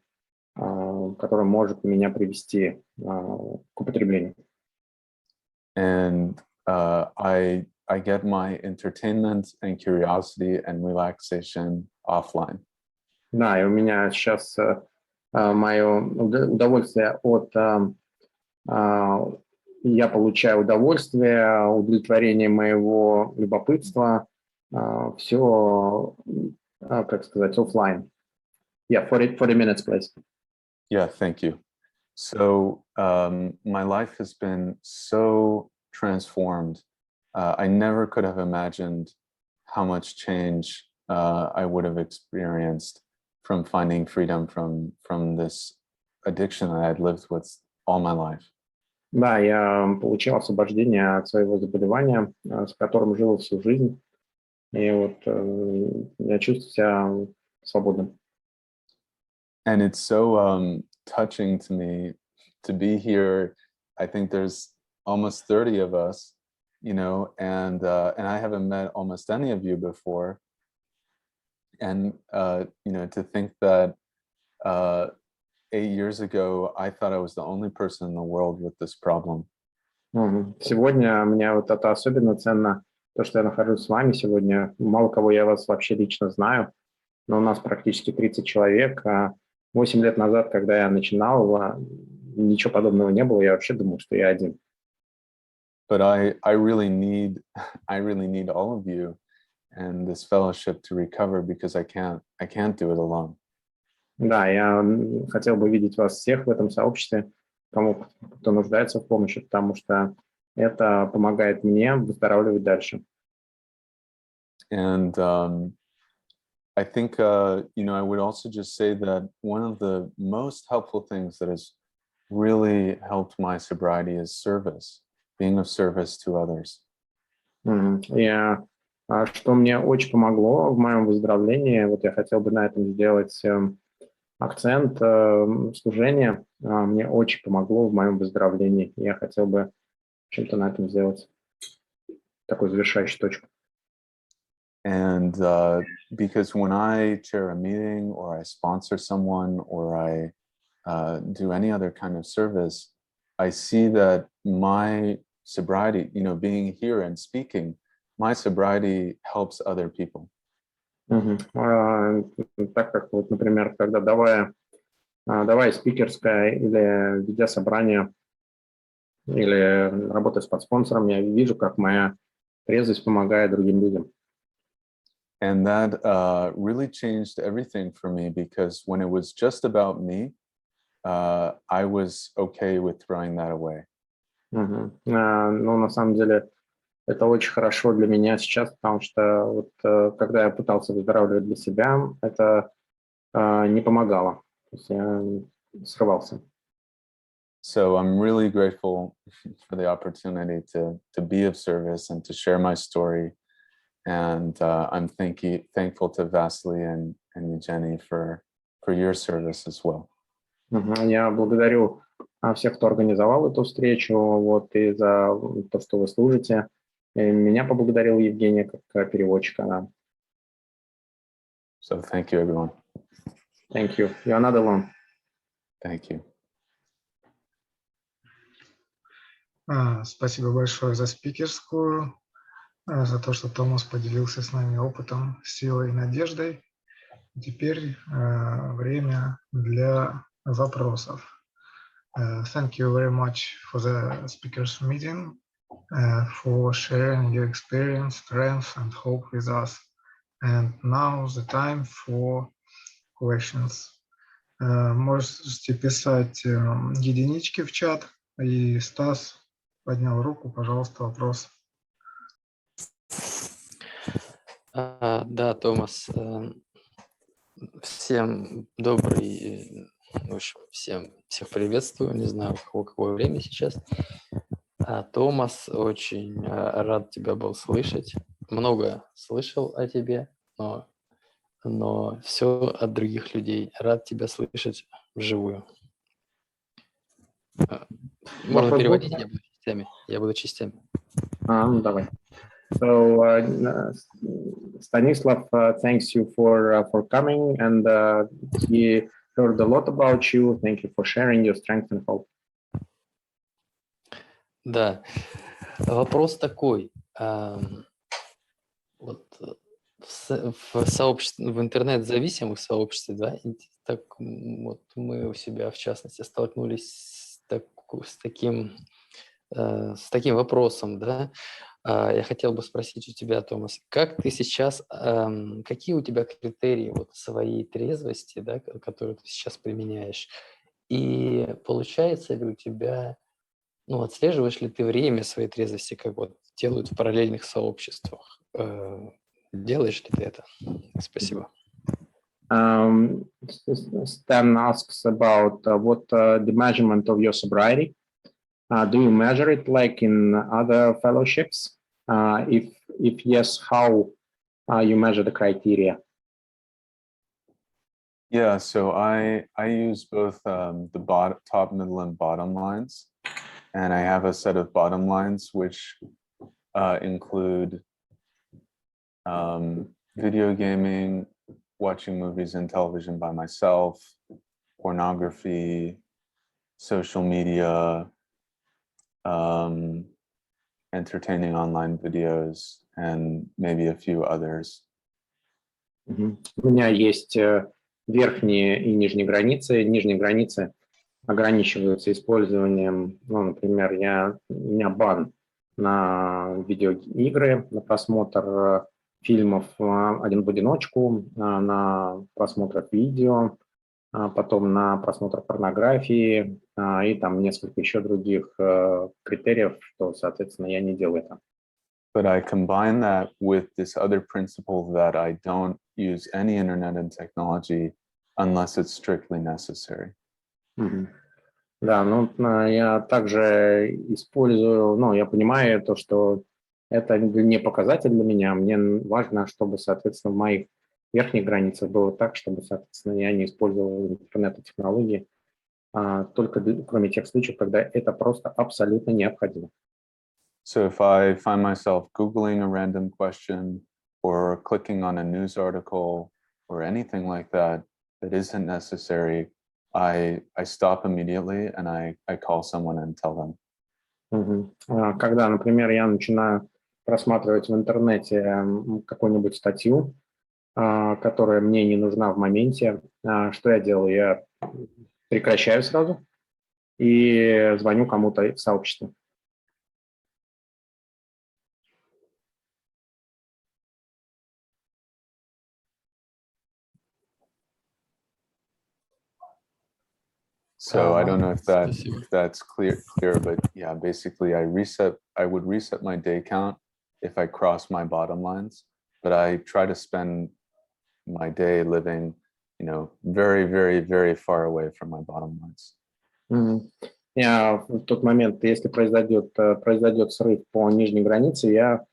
который может меня привести к употреблению. And I get my entertainment and curiosity and relaxation offline. Да, и у меня сейчас мое удовольствие я получаю удовольствие, удовлетворение моего любопытства, все, как сказать, офлайн. Yeah, 40 minutes, please. Yeah, thank you. So my life has been so transformed. I never could have imagined how much change I would have experienced from finding freedom from this addiction that I'd lived with all my life. Да, я получил освобождение от своего заболевания, с которым жил всю жизнь, и вот я чувствую себя свободным. And it's so touching to me to be here. I think there's almost 30 of us, you know, and I haven't met almost any of you before. And you know, to think that 8 years ago, I thought I was the only person in the world with this problem. Сегодня мне вот это особенно ценно, то, что я нахожусь с вами сегодня. Мало кого я вас вообще лично знаю, но у нас практически 30 человек. 8 лет назад, когда я начинал, ничего подобного не было. Я вообще думал, что я один. But I really need all of you and this fellowship to recover, because I can't do it alone. Да, я хотел бы видеть вас всех в этом сообществе, кому кто нуждается в помощи, потому что это помогает мне выздоравливать дальше. And I think you know, I would also just say that one of the most helpful things that has really helped my sobriety is service, being of service to others. Что мне очень помогло в моем выздоровлении, вот я хотел бы на этом сделать акцент, служение мне очень помогло в моем выздоровлении. Я хотел бы чем-то на этом сделать такую завершающую точку. And because when I chair a meeting or I sponsor someone or I do any other kind of service, I see that my sobriety, being here and speaking, my sobriety helps other people. Так как, вот, например, когда давая спикерская или ведя собрание, или работая с подспонсором, я вижу, как моя трезвость помогает другим людям. And that really changed everything for me, because when it was just about me, I was okay with throwing that away. Ну, на самом деле, это очень хорошо для меня сейчас, потому что вот, когда я пытался выздоравливать для себя, это не помогало. То есть я срывался. So I'm really grateful for the opportunity to be of service and to share my story. And I'm thankful to Vasily and Evgeny for your service as well. Я благодарю всех, кто организовал эту встречу, вот, и за то, что вы служите. И меня поблагодарил Евгений как переводчика. Да. So thank you, everyone. Thank you. You're not alone. Thank you. Спасибо большое за спикерскую, за то, что Томас поделился с нами опытом, силой и надеждой. Теперь время для вопросов. Thank you very much for the speakers meeting, for sharing your experience, strength and hope with us. And now the time for questions. Можете писать единички в чат. И Стас поднял руку, пожалуйста, вопрос. Да, Томас, всем добрый, в общем, всех приветствую, не знаю, у кого какое время сейчас. Томас, очень рад тебя был слышать, много слышал о тебе, но все от других людей. Рад тебя слышать вживую. Можно переводить, я буду частями. Ну, давай. So, Stanislav thanks you for coming, and he heard a lot about you. Thank you for sharing your strength and hope. Да, вопрос такой. Вот в сообществе, в интернет-зависимых сообществах, да, так вот мы у себя, в частности, столкнулись с таким вопросом, да. Я хотел бы спросить у тебя, Томас, как ты сейчас, какие у тебя критерии вот своей трезвости, да, которую ты сейчас применяешь, и получается ли у тебя, отслеживаешь ли ты время своей трезвости, как вот делают в параллельных сообществах? Делаешь ли ты это? Спасибо. Stan asks about what the measurement of your sobriety. Do you measure it like in other fellowships? If yes, how you measure the criteria? Yeah, so I use both the top, middle, and bottom lines, and I have a set of bottom lines which include video gaming, watching movies and television by myself, pornography, social media, entertaining online videos, and maybe a few others. У меня есть верхние и нижние границы. Нижние границы ограничиваются использованием, например, у меня бан на видеоигры, на просмотр фильмов один в одиночку, на просмотр видео, потом на просмотр порнографии и там несколько еще других критериев, что, соответственно, я не делаю это. But I combine that with this other principle that I don't use any internet and technology unless it's strictly necessary. Да, я также использую, я понимаю то, что это не показатель для меня. Мне важно, чтобы, соответственно, в моих верхних границах было так, чтобы, соответственно, я не использовал интернет и технологии, только кроме тех случаев, когда это просто абсолютно необходимо. So if I find myself Googling a random question or clicking on a news article or anything like that that isn't necessary, I stop immediately and I call someone and tell them. Когда, например, я начинаю просматривать в интернете какую-нибудь статью, которая мне не нужна в моменте, что я делаю? Я прекращаю сразу и звоню кому-то в сообщество. So I don't know if that's clear, but yeah, basically I would reset my day count if I cross my bottom lines, but I try to spend my day living, very, very, very far away from my bottom lines. Я в тот момент, если произойдет срыв по нижней границе, я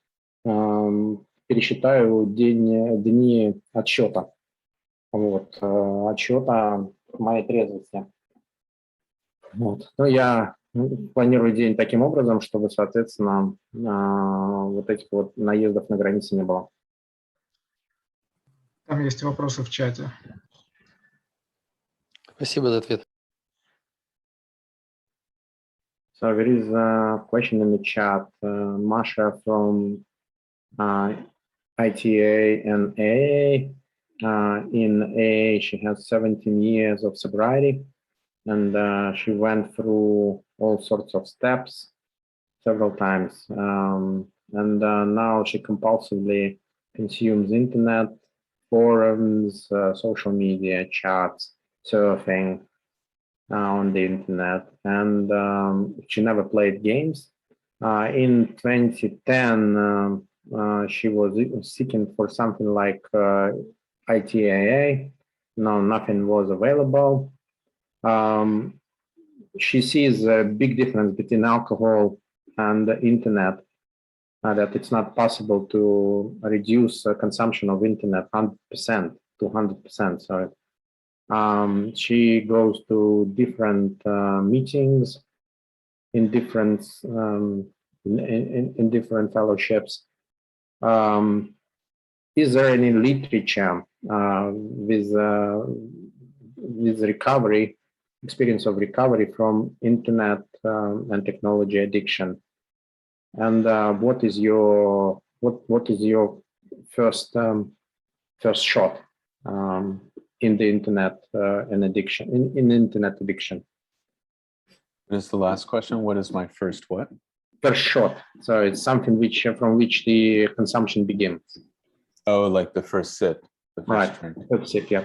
пересчитаю дни отсчета, отсчета моей трезвости. Но я планирую день таким образом, чтобы, соответственно, вот этих вот наездов на границе не было. Там есть вопросы в чате. Спасибо за ответ. So there is a question in the chat. Masha from ITAA and AA. In AA, she has 17 years of sobriety, and she went through all sorts of steps several times. And now she compulsively consumes internet, forums, social media, chats, surfing on the internet, and she never played games. In 2010, she was seeking for something like ITAA. No, nothing was available. She sees a big difference between alcohol and the internet, that it's not possible to reduce consumption of internet 100% to 100%. Sorry. She goes to different meetings in different in different fellowships. Is there any literature with recovery, experience of recovery from internet and technology addiction? And what is your first shot in the internet and addiction, in internet addiction? What is the last question? What is my first what? First shot. So it's something from which the consumption begins. Oh, like the first sip. The first drink. First sip, yeah.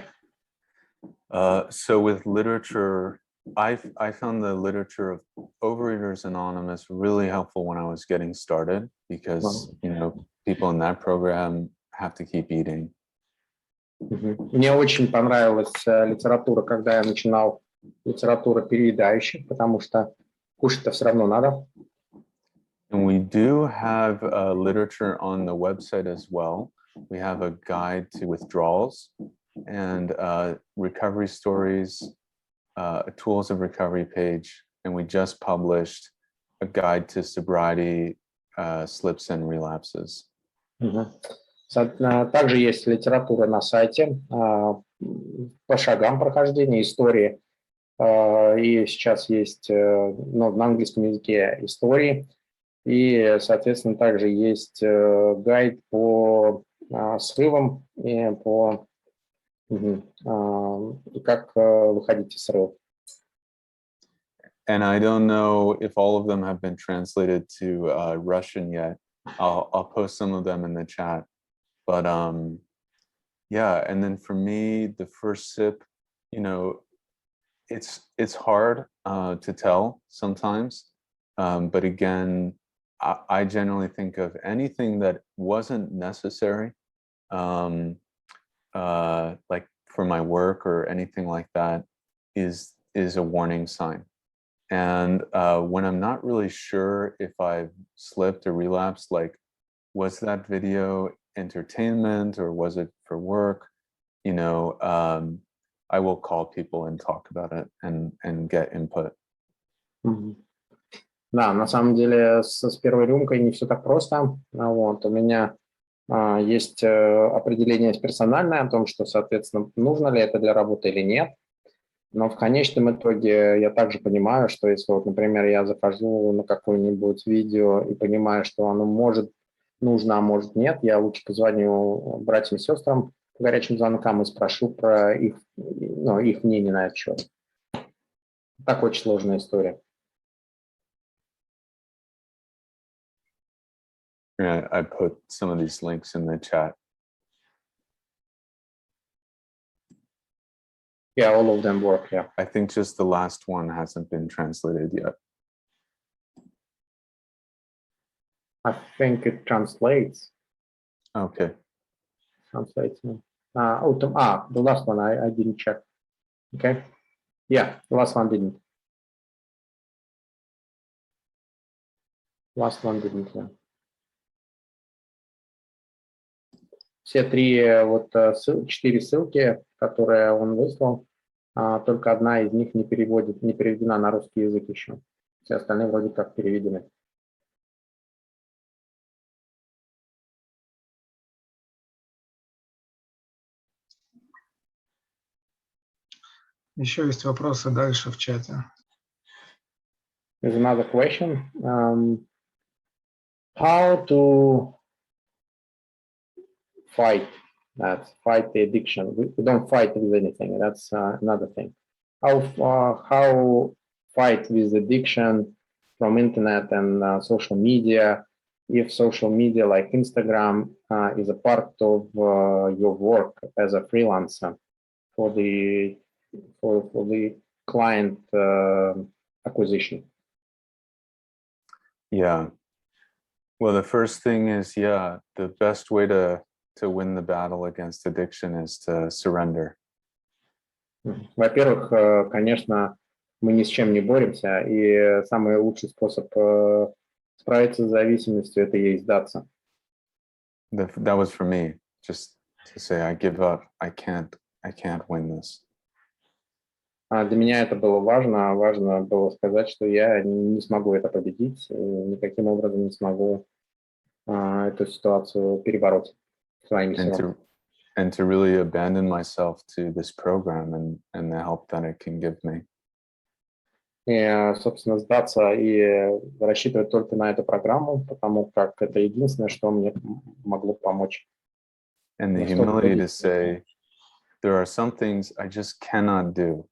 So with literature, I found the literature of Overeaters Anonymous really helpful when I was getting started, because people in that program have to keep eating. Мне очень понравилась литература, когда я начинал, литература переедающих, потому что кушать-то все равно надо. And we do have literature on the website as well. We have a guide to withdrawals and recovery stories, a tools of recovery page, and we just published a guide to sobriety, slips and relapses. Также есть литература на сайте по шагам прохождения истории. И сейчас есть на английском языке истории. И, соответственно, также есть гайд по срывам и по как выходить из срывов. And I don't know if all of them have been translated to Russian yet. I'll post some of them in the chat. But yeah, and then for me, the first sip, it's hard to tell sometimes. But again, I generally think of anything that wasn't necessary, like for my work or anything like that, is a warning sign. And when I'm not really sure if I've slipped or relapsed, like, was that video entertainment or was it for work? I will call people and talk about it and get input. Да, на самом деле с первой рюмкой не все так просто. У меня Есть определение персональное о том, что, соответственно, нужно ли это для работы или нет. Но в конечном итоге я также понимаю, что если, вот, например, я захожу на какое-нибудь видео и понимаю, что оно может нужно, а может нет, я лучше позвоню братьям и сестрам по горячим звонкам и спрошу про их, ну, их мнение на этот счет. Так очень сложная история. Yeah, I put some of these links in the chat. Yeah, all of them work, yeah. I think just the last one hasn't been translated yet. I think it translates. Okay. Translates. The last one I didn't check. Okay. Yeah, the last one didn't. Last one didn't, yeah. Все три, вот 4 ссылки, которые он выслал, только одна из них не переведена на русский язык еще. Все остальные вроде как переведены. Еще есть вопросы дальше в чате. There's another question. How to fight the addiction? We don't fight with anything. That's another thing. How fight with addiction from internet and social media? If social media like Instagram is a part of your work as a freelancer for the client acquisition. Yeah. Well, the first thing is, yeah, the best way to win the battle against addiction is to surrender. Во-первых, конечно, мы ни с чем не боремся, и самый лучший способ справиться с зависимостью – это ей сдаться. That was for me, just to say, I give up. I can't win this. Для меня это было важно. Важно было сказать, что я не смогу это победить, и никаким образом не смогу эту ситуацию перебороть своими силами. And to really abandon myself to this program and the help that it can give me. И, собственно, сдаться и рассчитывать только на эту программу, потому как это единственное, что мне могло помочь. And the humility to say, there are some things I just cannot do,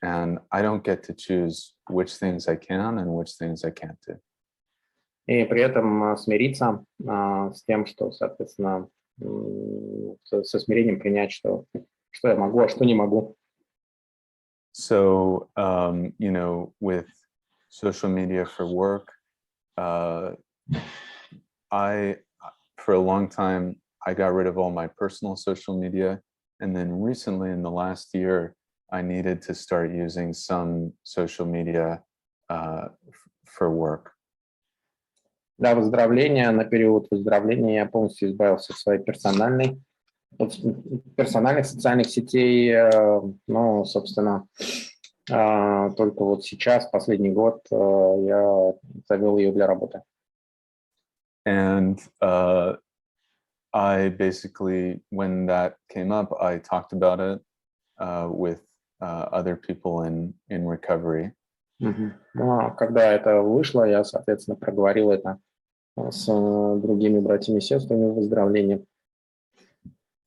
and I don't get to choose which things I can and which things I can't do. И при этом смириться с тем, что, соответственно, со смирением принять, что я могу, а что не могу. So, you know, with social media for work, for a long time, I got rid of all my personal social media. And then recently in the last year, I needed to start using some social media for work. Для выздоровления, на период выздоровления я полностью избавился от своих персональных социальных сетей. Ну, собственно, только вот сейчас, последний год, я завел ее для работы. And I basically, when that came up, I talked about it with other people in recovery. Ну, когда это вышло, я, соответственно, проговорил это с другими братьями и сестрами в выздоровлении.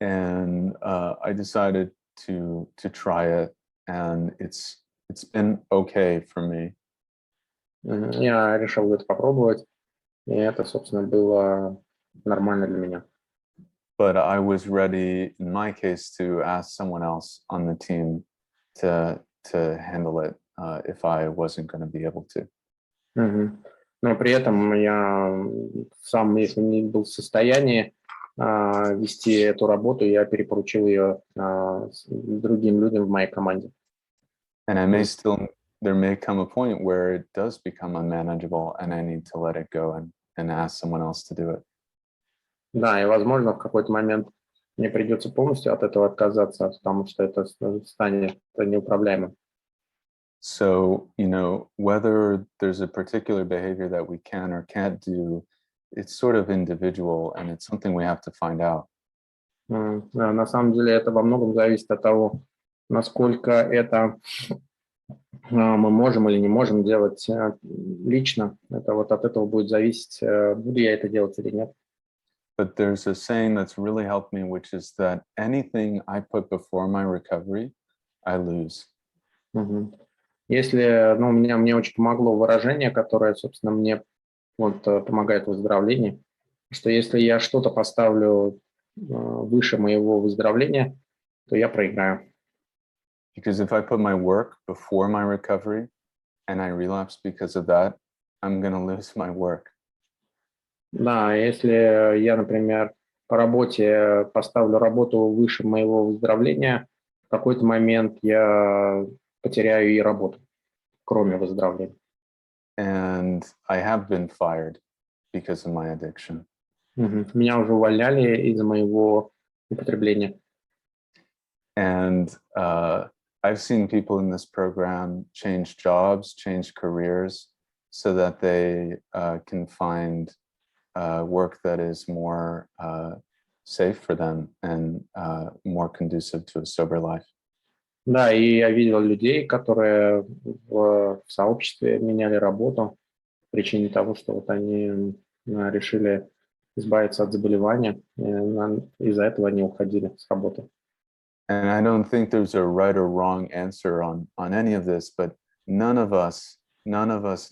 And I decided to try it, and it's been okay for me. Я решил это попробовать, и это, собственно, было нормально для меня. But I was ready, in my case, to ask someone else on the team to handle it if I wasn't going to be able to. Но при этом я сам, если не был в состоянии вести эту работу, я перепоручил ее другим людям в моей команде. And there may come a point where it does become unmanageable and I need to let it go and ask someone else to do it. Да, и, возможно, в какой-то момент мне придется полностью от этого отказаться, потому что это станет неуправляемым. So, you know, whether there's a particular behavior that we can or can't do it's sort of individual, and it's something we have to find out. На самом деле это во многом зависит от того, насколько это мы можем или не можем делать лично. Это вот от этого будет зависеть, буду я это делать или нет. But there's a saying that's really helped me, which is that anything I put before my recovery, I lose. Если, ну, мне очень помогло выражение, которое, собственно, мне вот помогает в выздоровлении, что если я что-то поставлю выше моего выздоровления, то я проиграю. Because if I put my work before my recovery and I relapse because of that, I'm going to lose my work. Да, если я, например, по работе поставлю работу выше моего выздоровления, в какой-то момент я потеряю и работу, кроме выздоровления. And I have been fired because of my addiction. Меня уже увольняли из-за моего употребления. And I've seen people in this program change jobs, change careers, so that they can find work that is more safe for them and more conducive to a sober life. Да, и я видел людей, которые в сообществе меняли работу по причине того, что вот они решили избавиться от заболевания, и из-за этого они уходили с работы. And I don't think there's a right or wrong answer on any of this, but none of us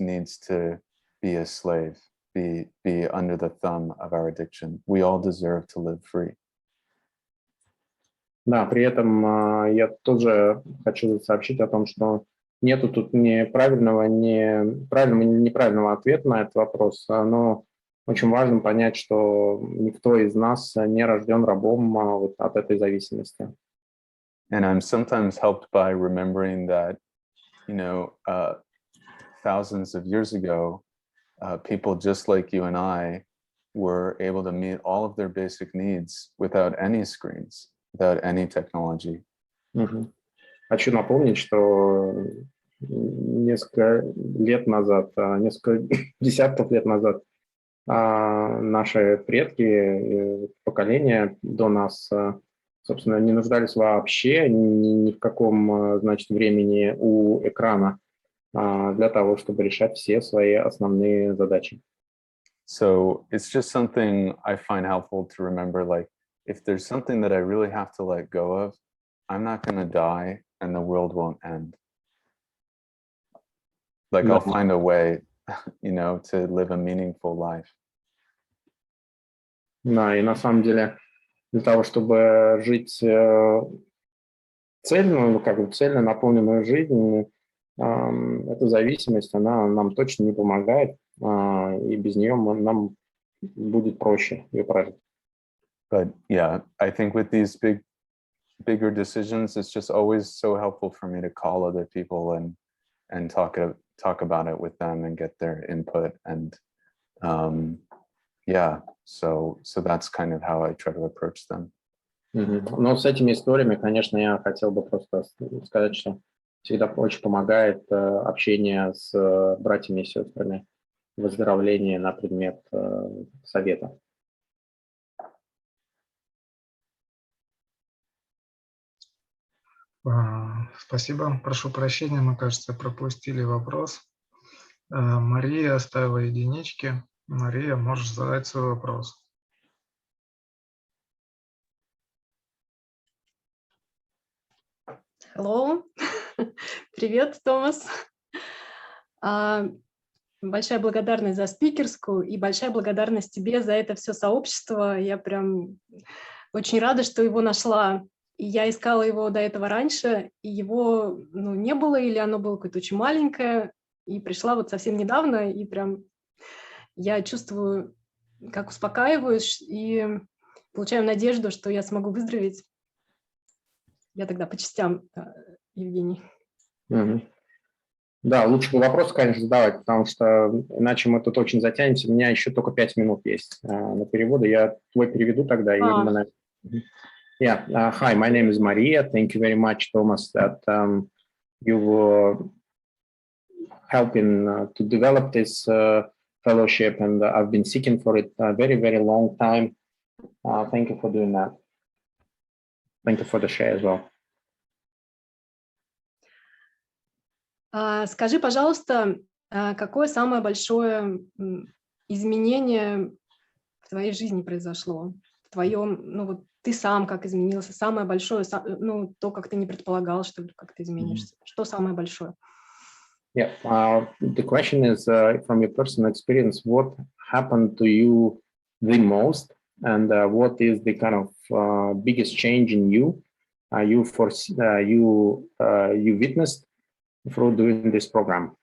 needs to be a slave, be under the thumb of our addiction. We all deserve to live free. Да, при этом я тоже хочу сообщить о том, что нету тут ни правильного, ни неправильного ответа на этот вопрос, но очень важно понять, что никто из нас не рожден рабом вот от этой зависимости. And I'm sometimes helped by remembering that, you know, thousands of years ago, people just like you and I were able to meet all of their basic needs without any screens, without any technology. Хочу напомнить, что несколько лет назад, несколько десятков лет назад наши предки, поколения до нас, собственно, не нуждались вообще ни в каком, значит, времени у экрана для того, чтобы решать все свои основные задачи. So it's just something I find helpful to remember, like, if there's something that I really have to let go of, I'm not going to die and the world won't end. Like, I'll find a way, you know, to live a meaningful life. Да, и на самом деле для того, чтобы жить цельную, как бы цельно наполненную жизнь, эта зависимость, она нам точно не помогает, и без нее нам будет проще ее прожить. But yeah, I think with these bigger decisions, it's just always so helpful for me to call other people and talk about it with them and get their input. And yeah, so that's kind of how I try to approach them. Но с этими историями, конечно, я хотел бы просто сказать, что всегда очень помогает общение с братьями и сестрами в выздоровлении на предмет совета. Спасибо. Прошу прощения, мы, кажется, пропустили вопрос. Мария оставила единички. Мария, можешь задать свой вопрос. Hello. Привет, Томас. Большая благодарность за спикерскую и большая благодарность тебе за это все сообщество. Я прям очень рада, что его нашла. И я искала его до этого раньше, и его не было, или оно было какое-то очень маленькое, и пришла вот совсем недавно, и прям я чувствую, как успокаиваюсь, и получаю надежду, что я смогу выздороветь. Я тогда по частям, Евгений. Да, лучше бы вопросы, конечно, задавать, потому что иначе мы тут очень затянемся. У меня еще только 5 минут есть на переводы. Я твой переведу тогда. Yeah, hi, my name is Maria. Thank you very much, Thomas, that you were helping to develop this fellowship, and I've been seeking for it a very, very long time. Thank you for doing that. Thank you for the share as well. Скажи, пожалуйста, какое самое большое изменение в твоей жизни произошло? В твоем, ну вот ты сам как изменился, самое большое, ну то, как ты не предполагал, что как ты изменишься. Что самое большое? Yeah, the question is from your personal experience, what happened to you the most, and what is the kind of biggest change in you you witnessed through doing this program?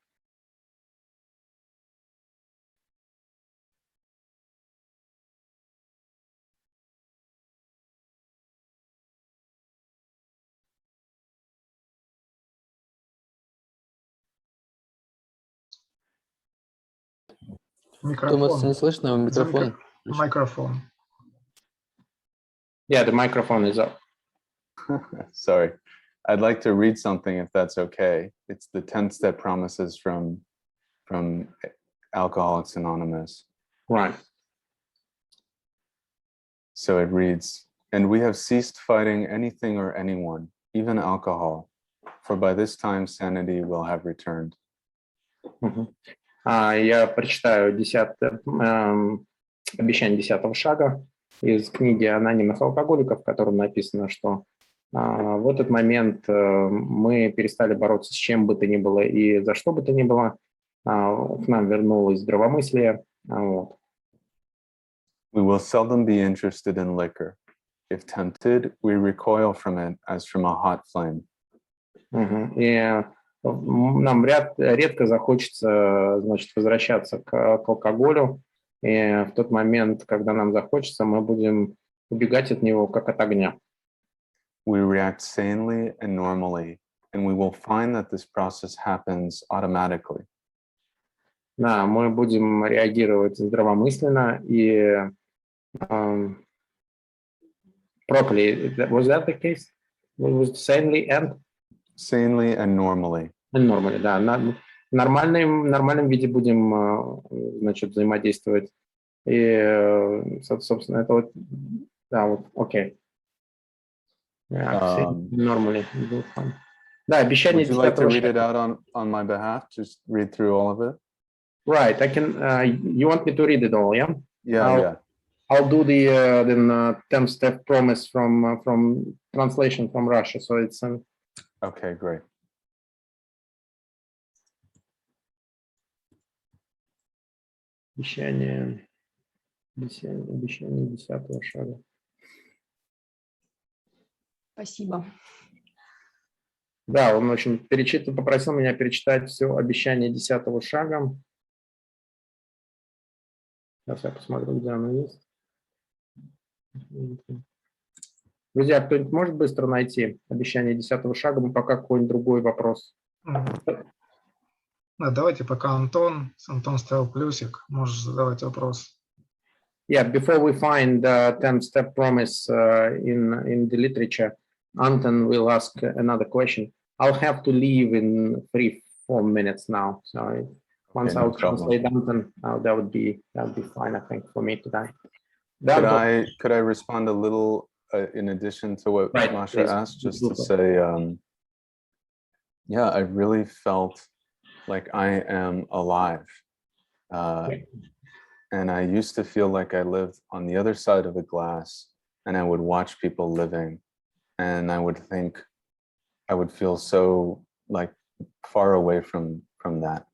Томас, не Микрофон. слышно, микрофон. Микрофон. Yeah, the microphone is up. Sorry. I'd like to read something if that's okay. It's the 10-step promises from Alcoholics Anonymous. Right. So it reads, "And we have ceased fighting anything or anyone, even alcohol, for by this time sanity will have returned." Я прочитаю обещание 10-го шага из книги «Анонимных алкоголиков», в котором написано, что в этот момент мы перестали бороться с чем бы то ни было и за что бы то ни было. К нам вернулось здравомыслие. Вот. We will seldom be interested in liquor. If tempted, we recoil from it as from a hot flame. И нам редко захочется, значит, возвращаться к алкоголю. И в тот момент, когда нам захочется, мы будем убегать от него, как от огня. We react sanely and normally, and we will find that this process happens automatically. Да, мы будем реагировать здравомысленно и properly. Was that the case? Was sanely and? Sanely and normally. And normally, да. В нормальном виде будем, значит, взаимодействовать. И, собственно, это вот, да, вот, окей. Normally. Да, обещание 10-го шага. Would you like to read it out on my behalf? Just read through all of it? Right, I can, you want me to read it all, yeah? Yeah. I'll do the 10-step promise from translation from Russia, so it's Okay, great. обещание 10-го шага. Спасибо. Да, он, в общем, попросил меня перечитать все обещание 10-го шага. Сейчас я посмотрю, где оно есть. Друзья, кто-нибудь может быстро найти обещание 10-го шага, пока какой-нибудь другой вопрос? Давайте пока Антон ставил плюсик, можешь задавать вопрос. Yeah, before we find the 10-step promise in the literature, Anton will ask another question. I'll have to leave in 3-4 minutes now. So once I'll translate Anton, that would be fine, I think, for me today. Could I respond a little in addition to what Masha asked, just to say, yeah, I really felt like I am alive. And I used to feel like I lived on the other side of the glass, and I would watch people living, and I would think, I would feel so like far away from that.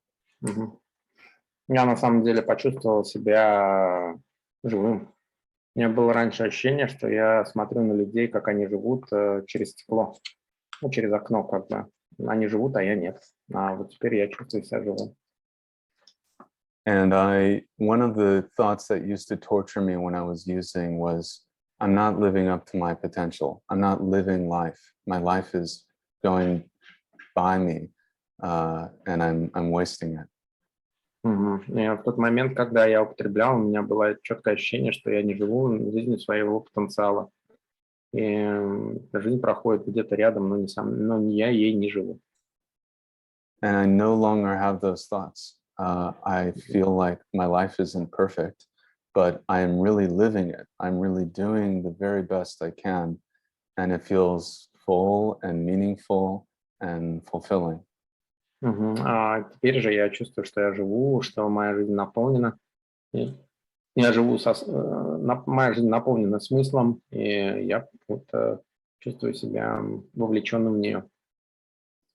Я на самом деле почувствовал себя живым. У меня было раньше ощущение, что я смотрю на людей, как они живут через стекло, ну, через окно, как бы. Они живут, а я нет. А вот теперь я чувствую себя живым. And one of the thoughts that used to torture me when I was using was, I'm not living up to my potential. I'm not living life. My life is going by me, and I'm wasting it. И в тот момент, когда я употреблял, у меня было четкое ощущение, что я не живу жизнью своего потенциала. И жизнь проходит где-то рядом, но я ей не живу. And I no longer have those thoughts. I feel like my life isn't perfect, but I am really living it. I'm really doing the very best I can, and it feels full and meaningful and fulfilling. А теперь же я чувствую, что я живу, что моя жизнь наполнена. Я живу, моя жизнь наполнена смыслом, и я чувствую себя вовлеченным в нее.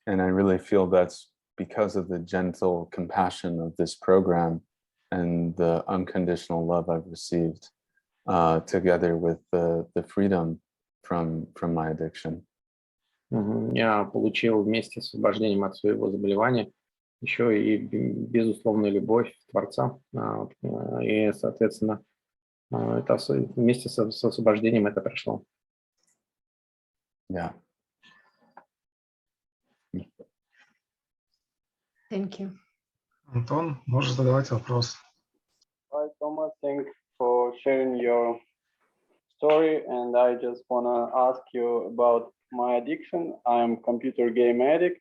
And I really feel that's because of the gentle compassion of this program and the unconditional love I've received, together with the freedom from my addiction. Я получил вместе с освобождением от своего заболевания еще и безусловную любовь Творца. И, соответственно, это вместе с освобождением это пришло. Yeah. Thank you. Антон, можешь задавать вопрос. Hi, Thomas. Thanks for sharing your story. And I just want to ask you about my addiction. I'm computer game addict.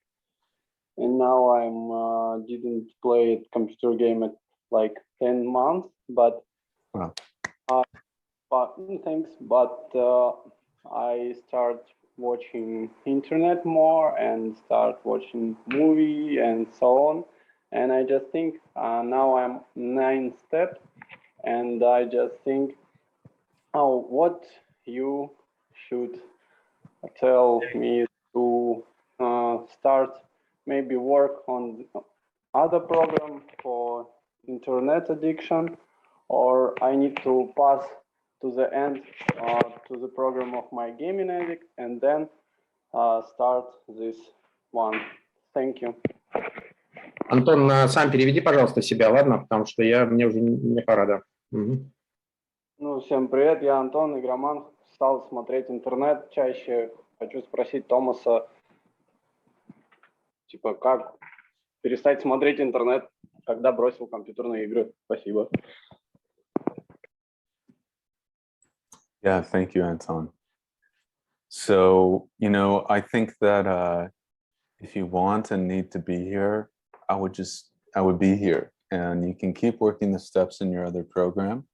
And now I'm didn't play computer game at like 10 months, but wow. Thanks. But I start watching internet more and start watching movie and so on. And I just think now I'm 9 steps, and I just think, oh, what you should tell me to start maybe work on other program for internet addiction, or I need to pass to the end to the program of my gaming addict and then start this one. Thank you. Антон, сам переведи, пожалуйста, себя, ладно? Потому что мне пора, да. Ну, всем привет, я Антон, игроман. Стал смотреть интернет чаще. Хочу спросить Томаса, типа, как перестать смотреть интернет, когда бросил компьютерные игры. Спасибо. Yeah, thank you, Anton. So, I think that if you want and need to be here, I would be here, and you can keep working the steps in your other program.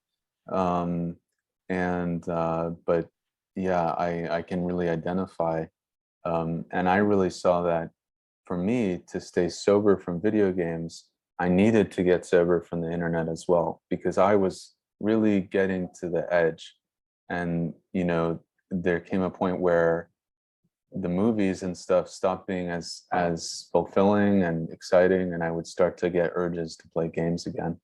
But yeah, I can really identify. And I really saw that for me to stay sober from video games, I needed to get sober from the internet as well, because I was really getting to the edge. And, there came a point where the movies and stuff stopped being as fulfilling and exciting, and I would start to get urges to play games again.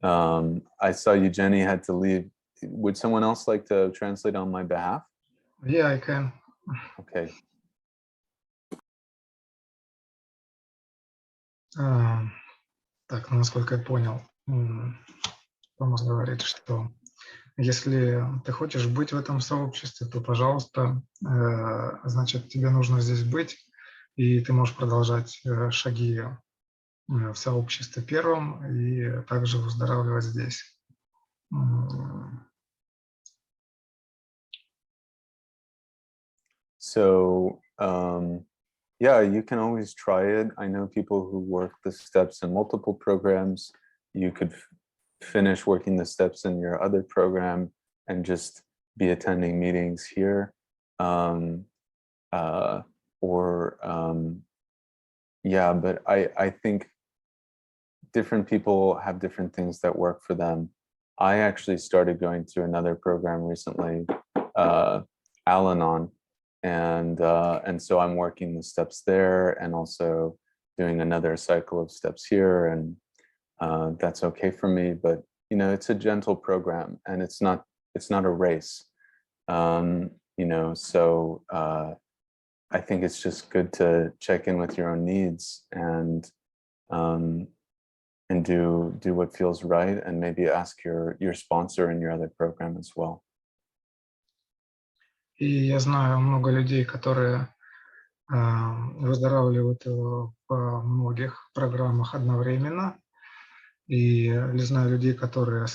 I saw Jenny had to leave. Would someone else like to translate on my behalf? Yeah, I can. Okay. Так, насколько я понял, Томас говорит, что если ты хочешь быть в этом сообществе, то, пожалуйста, значит, тебе нужно здесь быть, и ты можешь продолжать шаги в сообществе первым и также выздоравливать здесь. So, yeah, you can always try it. I know people who work the steps in multiple programs. You could finish working the steps in your other program and just be attending meetings here. Yeah, but I think different people have different things that work for them. I actually started going through another program recently, Al-Anon, and so I'm working the steps there and also doing another cycle of steps here, and that's okay for me. But it's a gentle program, and it's not a race. So I think it's just good to check in with your own needs and do what feels right, and maybe ask your sponsor in your other program as well. И я знаю много людей, которые выздоравливают в многих программах одновременно. И я знаю людей, которые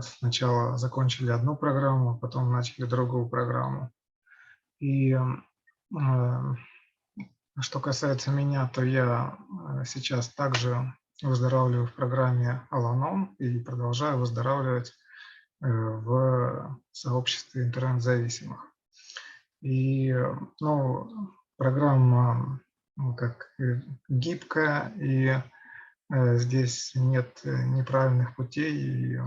сначала закончили одну программу, потом начали другую программу. И Что касается меня, то я сейчас также выздоравливаю в программе Al-Anon и продолжаю выздоравливать в сообществе интернет-зависимых. И программа как гибкая, и здесь нет неправильных путей, и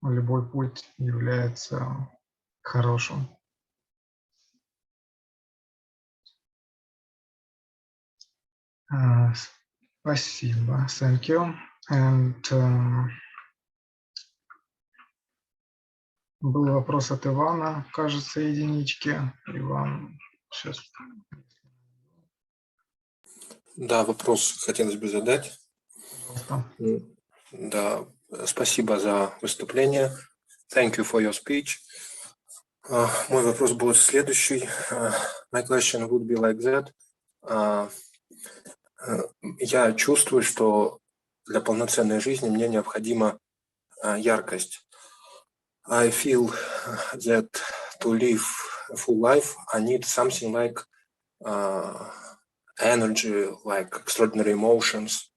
любой путь является хорошим. Спасибо. Thank you. And был вопрос от Ивана, кажется, единички. Иван, сейчас. Да, вопрос хотелось бы задать. Пожалуйста. Да, спасибо за выступление. Thank you for your speech. Мой вопрос будет следующий. My question would be like that. Я чувствую, что для полноценной жизни мне необходима яркость. I feel that to live a full life, I need something like energy, like extraordinary emotions.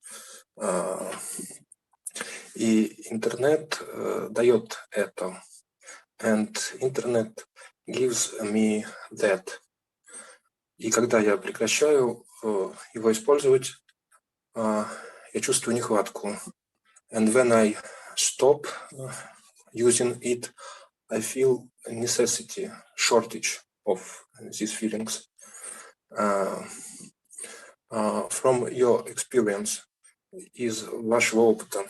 И интернет дает это. And internet gives me that. И когда я прекращаю его использовать, я чувствую нехватку. And when I stop using it, I feel necessity, shortage of these feelings. From your experience, из вашего опыта,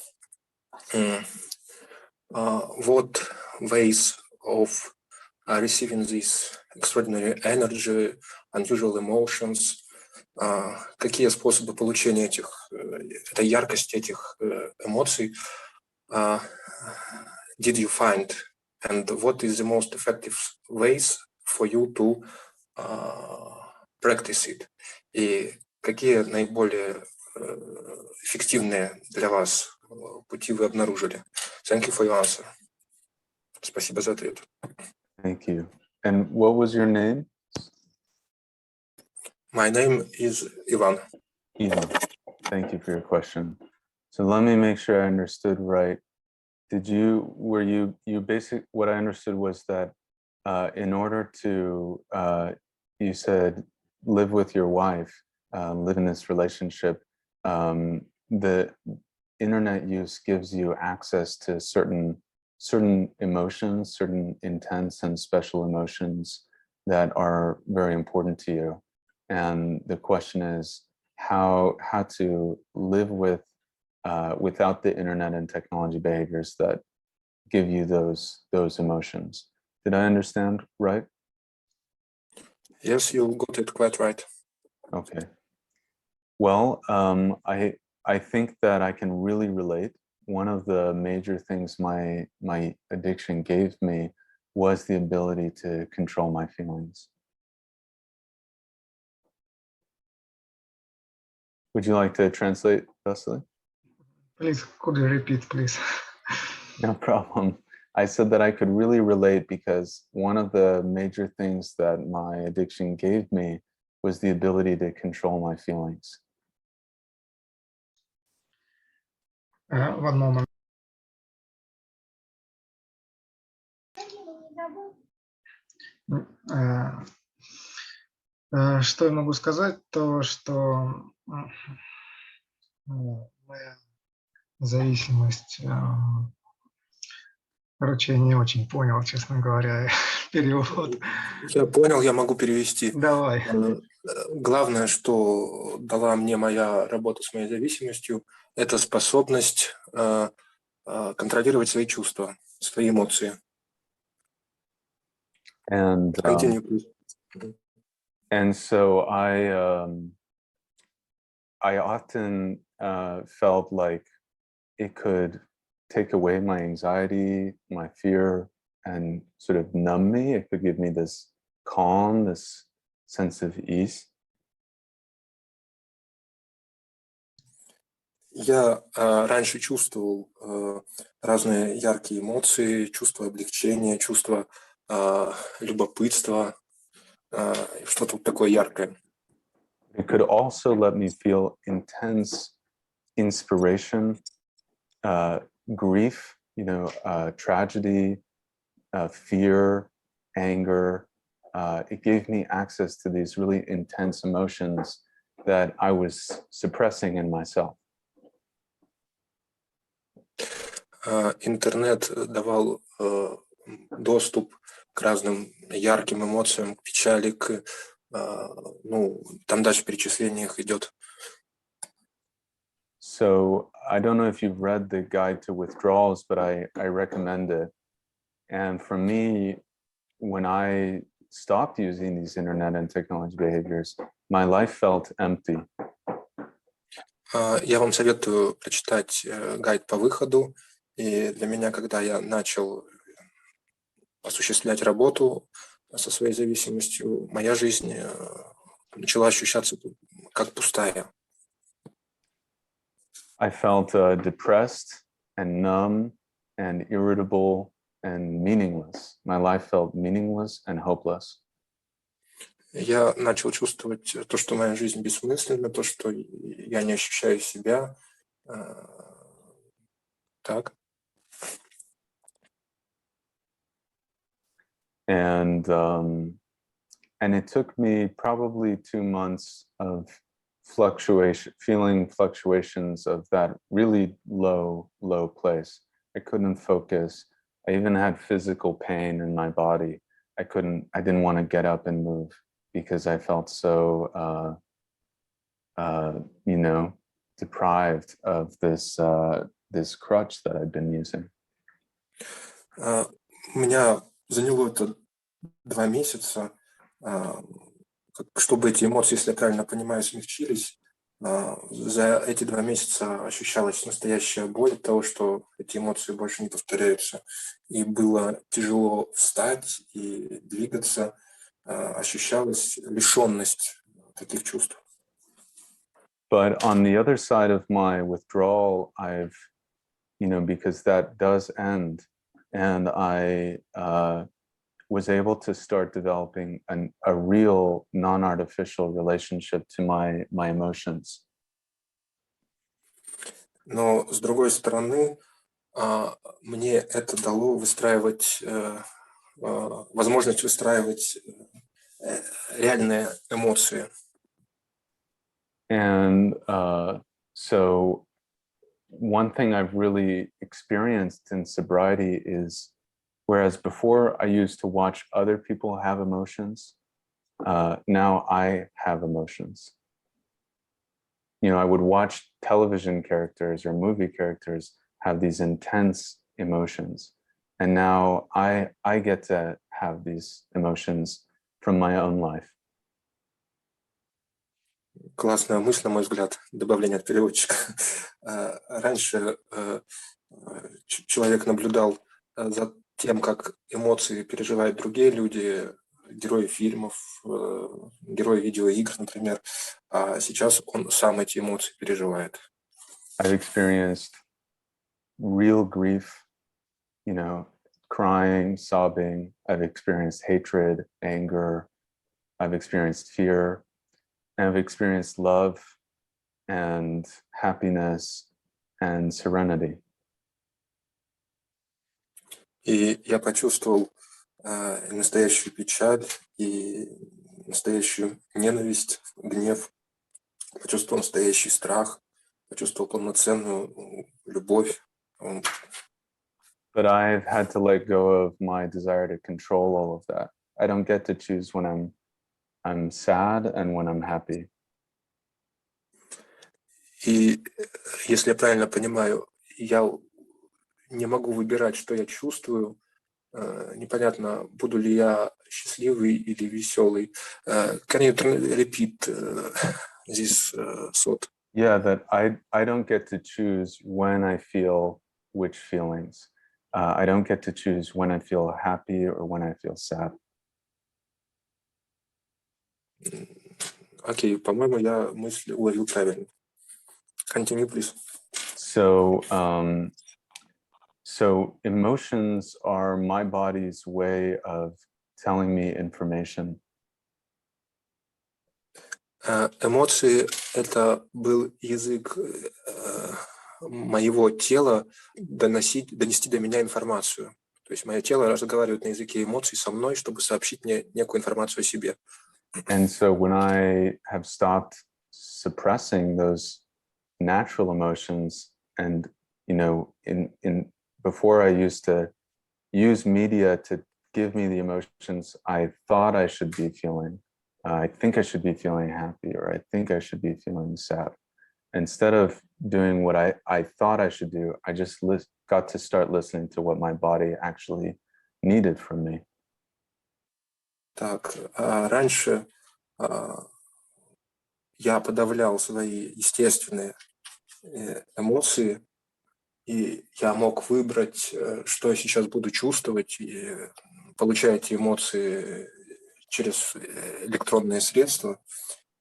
what ways of receiving this extraordinary energy, unusual emotions, какие способы получения этой яркости, этих эмоций did you find, and what is the most effective ways for you to practice it? И какие наиболее эффективные для вас пути вы обнаружили? Thank you for your answer. Спасибо за ответ. Thank you. And what was your name? My name is Ivan. Ivan. Thank you for your question. So let me make sure I understood right. What I understood was that in order to, you said, live with your wife, live in this relationship, the internet use gives you access to certain emotions, certain intense and special emotions that are very important to you. And the question is how to live with without the internet and technology behaviors that give you those emotions. Did I understand right? Yes, you got it quite right. Okay. Well, I think that I can really relate. One of the major things my addiction gave me was the ability to control my feelings. Would you like to translate, Vasily? Please, could you repeat, please? No problem. I said that I could really relate because one of the major things that my addiction gave me was the ability to control my feelings. One moment. Что я могу сказать, то что моя зависимость, короче, я не очень понял, честно говоря, перевод. Я понял, я могу перевести. Давай. Главное, что дала мне моя работа с моей зависимостью, это способность контролировать свои чувства, свои эмоции. And so I often felt like it could take away my anxiety, my fear, and sort of numb me. It could give me this calm, this sense of ease. Я раньше чувствовал разные яркие эмоции, чувство облегчения, чувство любопытства, что-то такое яркое. It could also let me feel intense inspiration, grief, tragedy, fear, anger. It gave me access to these really intense emotions that I was suppressing in myself. Интернет давал доступ к разным ярким эмоциям, к печали, к, там дальше перечисление их идет. So I don't know if you've read the guide to withdrawals, but I recommend it. And for me, when I stopped using these internet and technology behaviors, my life felt empty. Я вам советую прочитать гайд по выходу. И для меня, когда я начал осуществлять работу со своей зависимостью, моя жизнь начала ощущаться как пустая. I felt depressed and numb and irritable and meaningless. My life felt meaningless and hopeless. Я начал чувствовать то, что моя жизнь бессмысленна, то, что я не ощущаю себя так. And it took me probably 2 months of feeling fluctuations of that really low place. I couldn't focus. I even had physical pain in my body. I didn't want to get up and move because I felt so, deprived of this crutch that I'd been using. Меня заняло это 2 месяца, чтобы эти эмоции, если я правильно понимаю, смягчились. За эти 2 месяца ощущалась настоящая боль от того, что эти эмоции больше не повторяются. И было тяжело встать и двигаться. Ощущалась лишенность таких чувств. But on the other side of my withdrawal, I've, because that does end, and I was able to start developing a real non-artificial relationship to my emotions. Но с другой стороны, мне это дало возможность выстраивать реальные эмоции. And so one thing I've really experienced in sobriety is, whereas before I used to watch other people have emotions, now I have emotions. I would watch television characters or movie characters have these intense emotions. And now I get to have these emotions from my own life. Классная мысль, на мой взгляд, добавление от переводчика. Раньше человек наблюдал за тем, как эмоции переживают другие люди, герои фильмов, герои видеоигр, например, а сейчас он сам эти эмоции переживает. I've experienced real grief, crying, sobbing. I've experienced hatred, anger. I've experienced fear. I've experienced love and happiness and serenity. И я почувствовал настоящую печаль и настоящую ненависть, гнев, почувствовал настоящий страх, почувствовал полноценную любовь. But I've had to let go of my desire to control all of that. I don't get to choose when I'm sad and when I'm happy. И если я правильно понимаю, я не могу выбирать, что я чувствую. Непонятно, буду ли я счастливый или веселый. Can you repeat this thought? Yeah, that I don't get to choose when I feel which feelings. I don't get to choose when I feel happy or when I feel sad. Окей, по-моему, я мысль уловил правильно. Continue, please. So emotions are my body's way of telling me information. Эмоции – это был язык моего тела донести до меня информацию. То есть мое тело разговаривает на языке эмоций со мной, чтобы сообщить мне некую информацию о себе. And so when I have stopped suppressing those natural emotions, and before I used to use media to give me the emotions I thought I should be feeling. I think I should be feeling happy, or I think I should be feeling sad. Instead of doing what I thought I should do, I just got to start listening to what my body actually needed from me. Так, раньше я подавлял свои естественные эмоции, и я мог выбрать, что я сейчас буду чувствовать, и получая эти эмоции через электронные средства.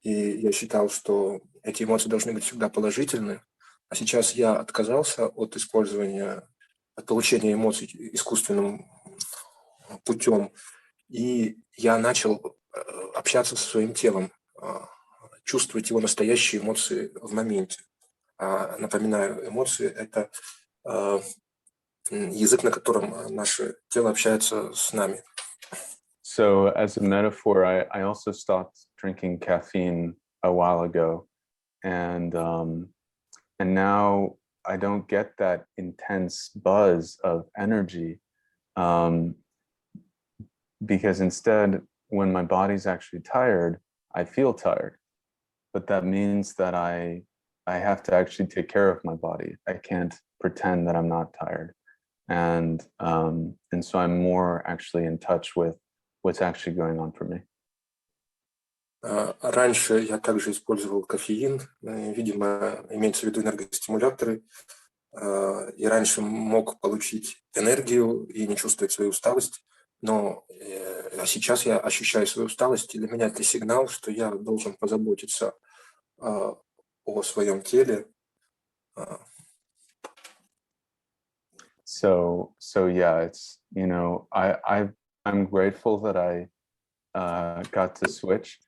И я считал, что эти эмоции должны быть всегда положительны. А сейчас я отказался от использования, от получения эмоций искусственным путем. И я начал общаться со своим телом, чувствовать его настоящие эмоции в моменте. Напоминаю, эмоции – это язык, на котором наше тело общается с нами. So as a metaphor, I also stopped drinking caffeine a while ago, and now I don't get that intense buzz of energy, because instead, when my body's actually tired, I feel tired, but that means that I have to actually take care of my body. I can't pretend that I'm not tired, and so I'm more actually in touch with what's actually going on for me. Раньше я также использовал кофеин, видимо, имеется в виду энергостимуляторы, и раньше мог получить энергию и не чувствовать свою усталость, но сейчас я ощущаю свою усталость, и для меня это сигнал, что я должен позаботиться о своем теле. So yeah, it's, I'm grateful that I got to switch.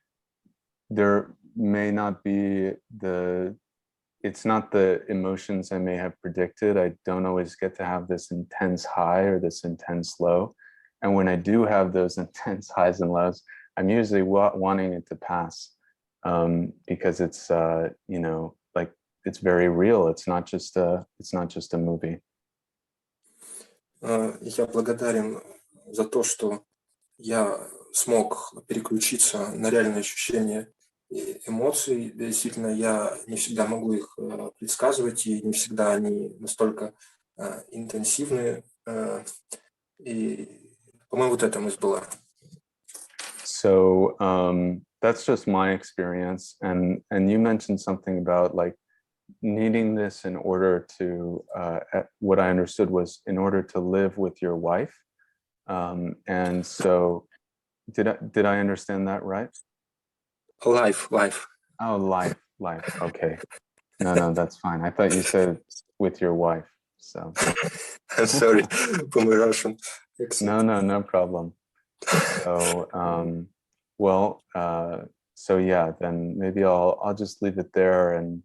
There may not be it's not the emotions I may have predicted. I don't always get to have this intense high or this intense low. And when I do have those intense highs and lows, I'm usually wanting it to pass, because it's, like it's very real. It's not just a movie. Я благодарен за то, что я смог переключиться на реальные ощущения и эмоций. Действительно, я не всегда могу их предсказывать, и не всегда они настолько интенсивные. И, по-моему, вот это мысль была. So that's just my experience. And you mentioned something about like needing this in order to, what I understood was in order to live with your wife. And so did I understand that right? Life. Oh, life. Okay. No, that's fine. I thought you said with your wife. So. I'm sorry for my Russian accent. No problem. So, so yeah, then maybe I'll just leave it there, and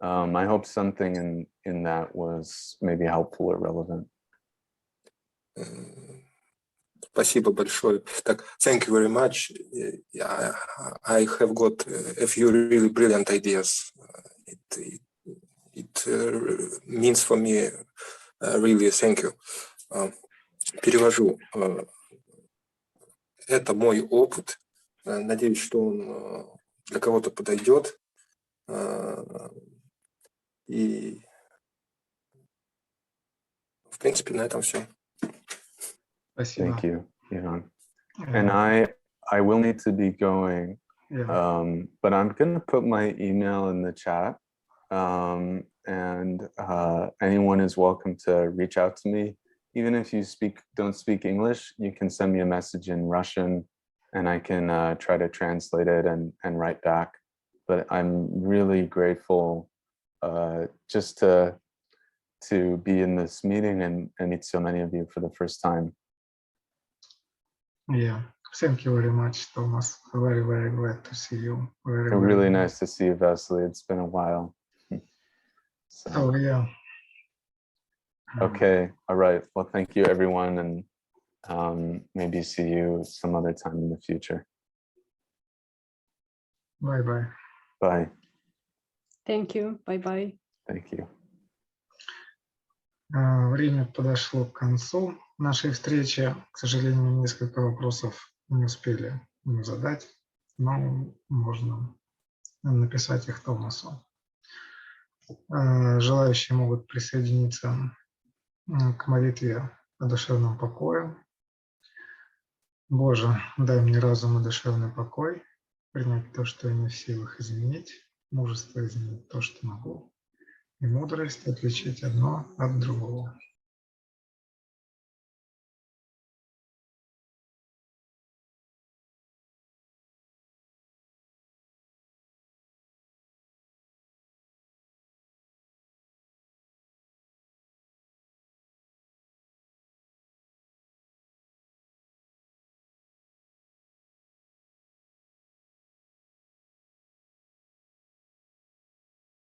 I hope something in that was maybe helpful or relevant. Спасибо большое. Так, thank you very much. I have got a few really brilliant ideas. It means for me really thank you. Перевожу. Это мой опыт. Надеюсь, что он для кого-то подойдет. И, в принципе, на этом все. Спасибо. Thank you, Ivan. And I will need to be going, but I'm going to put my email in the chat, and anyone is welcome to reach out to me. Even if you don't speak English, you can send me a message in Russian, and I can try to translate it and write back. But I'm really grateful just to be in this meeting and meet so many of you for the first time. Yeah. Thank you very much, Thomas. Very, very glad to see you. Very, very Really glad. nice to see you, Vasily. It's been a while. So, Oh, yeah. okay, all right. Well, thank you, everyone, and maybe see you some other time in the future. Bye-bye. Bye. Thank you. Bye-bye. Thank you. Время подошло к концу нашей встречи. К сожалению, несколько вопросов не успели задать, но можно написать их Томасу. Желающие могут присоединиться к молитве о душевном покое. Боже, дай мне разум и душевный покой, принять то, что я не в силах изменить, мужество изменить то, что могу, и мудрость отличить одно от другого.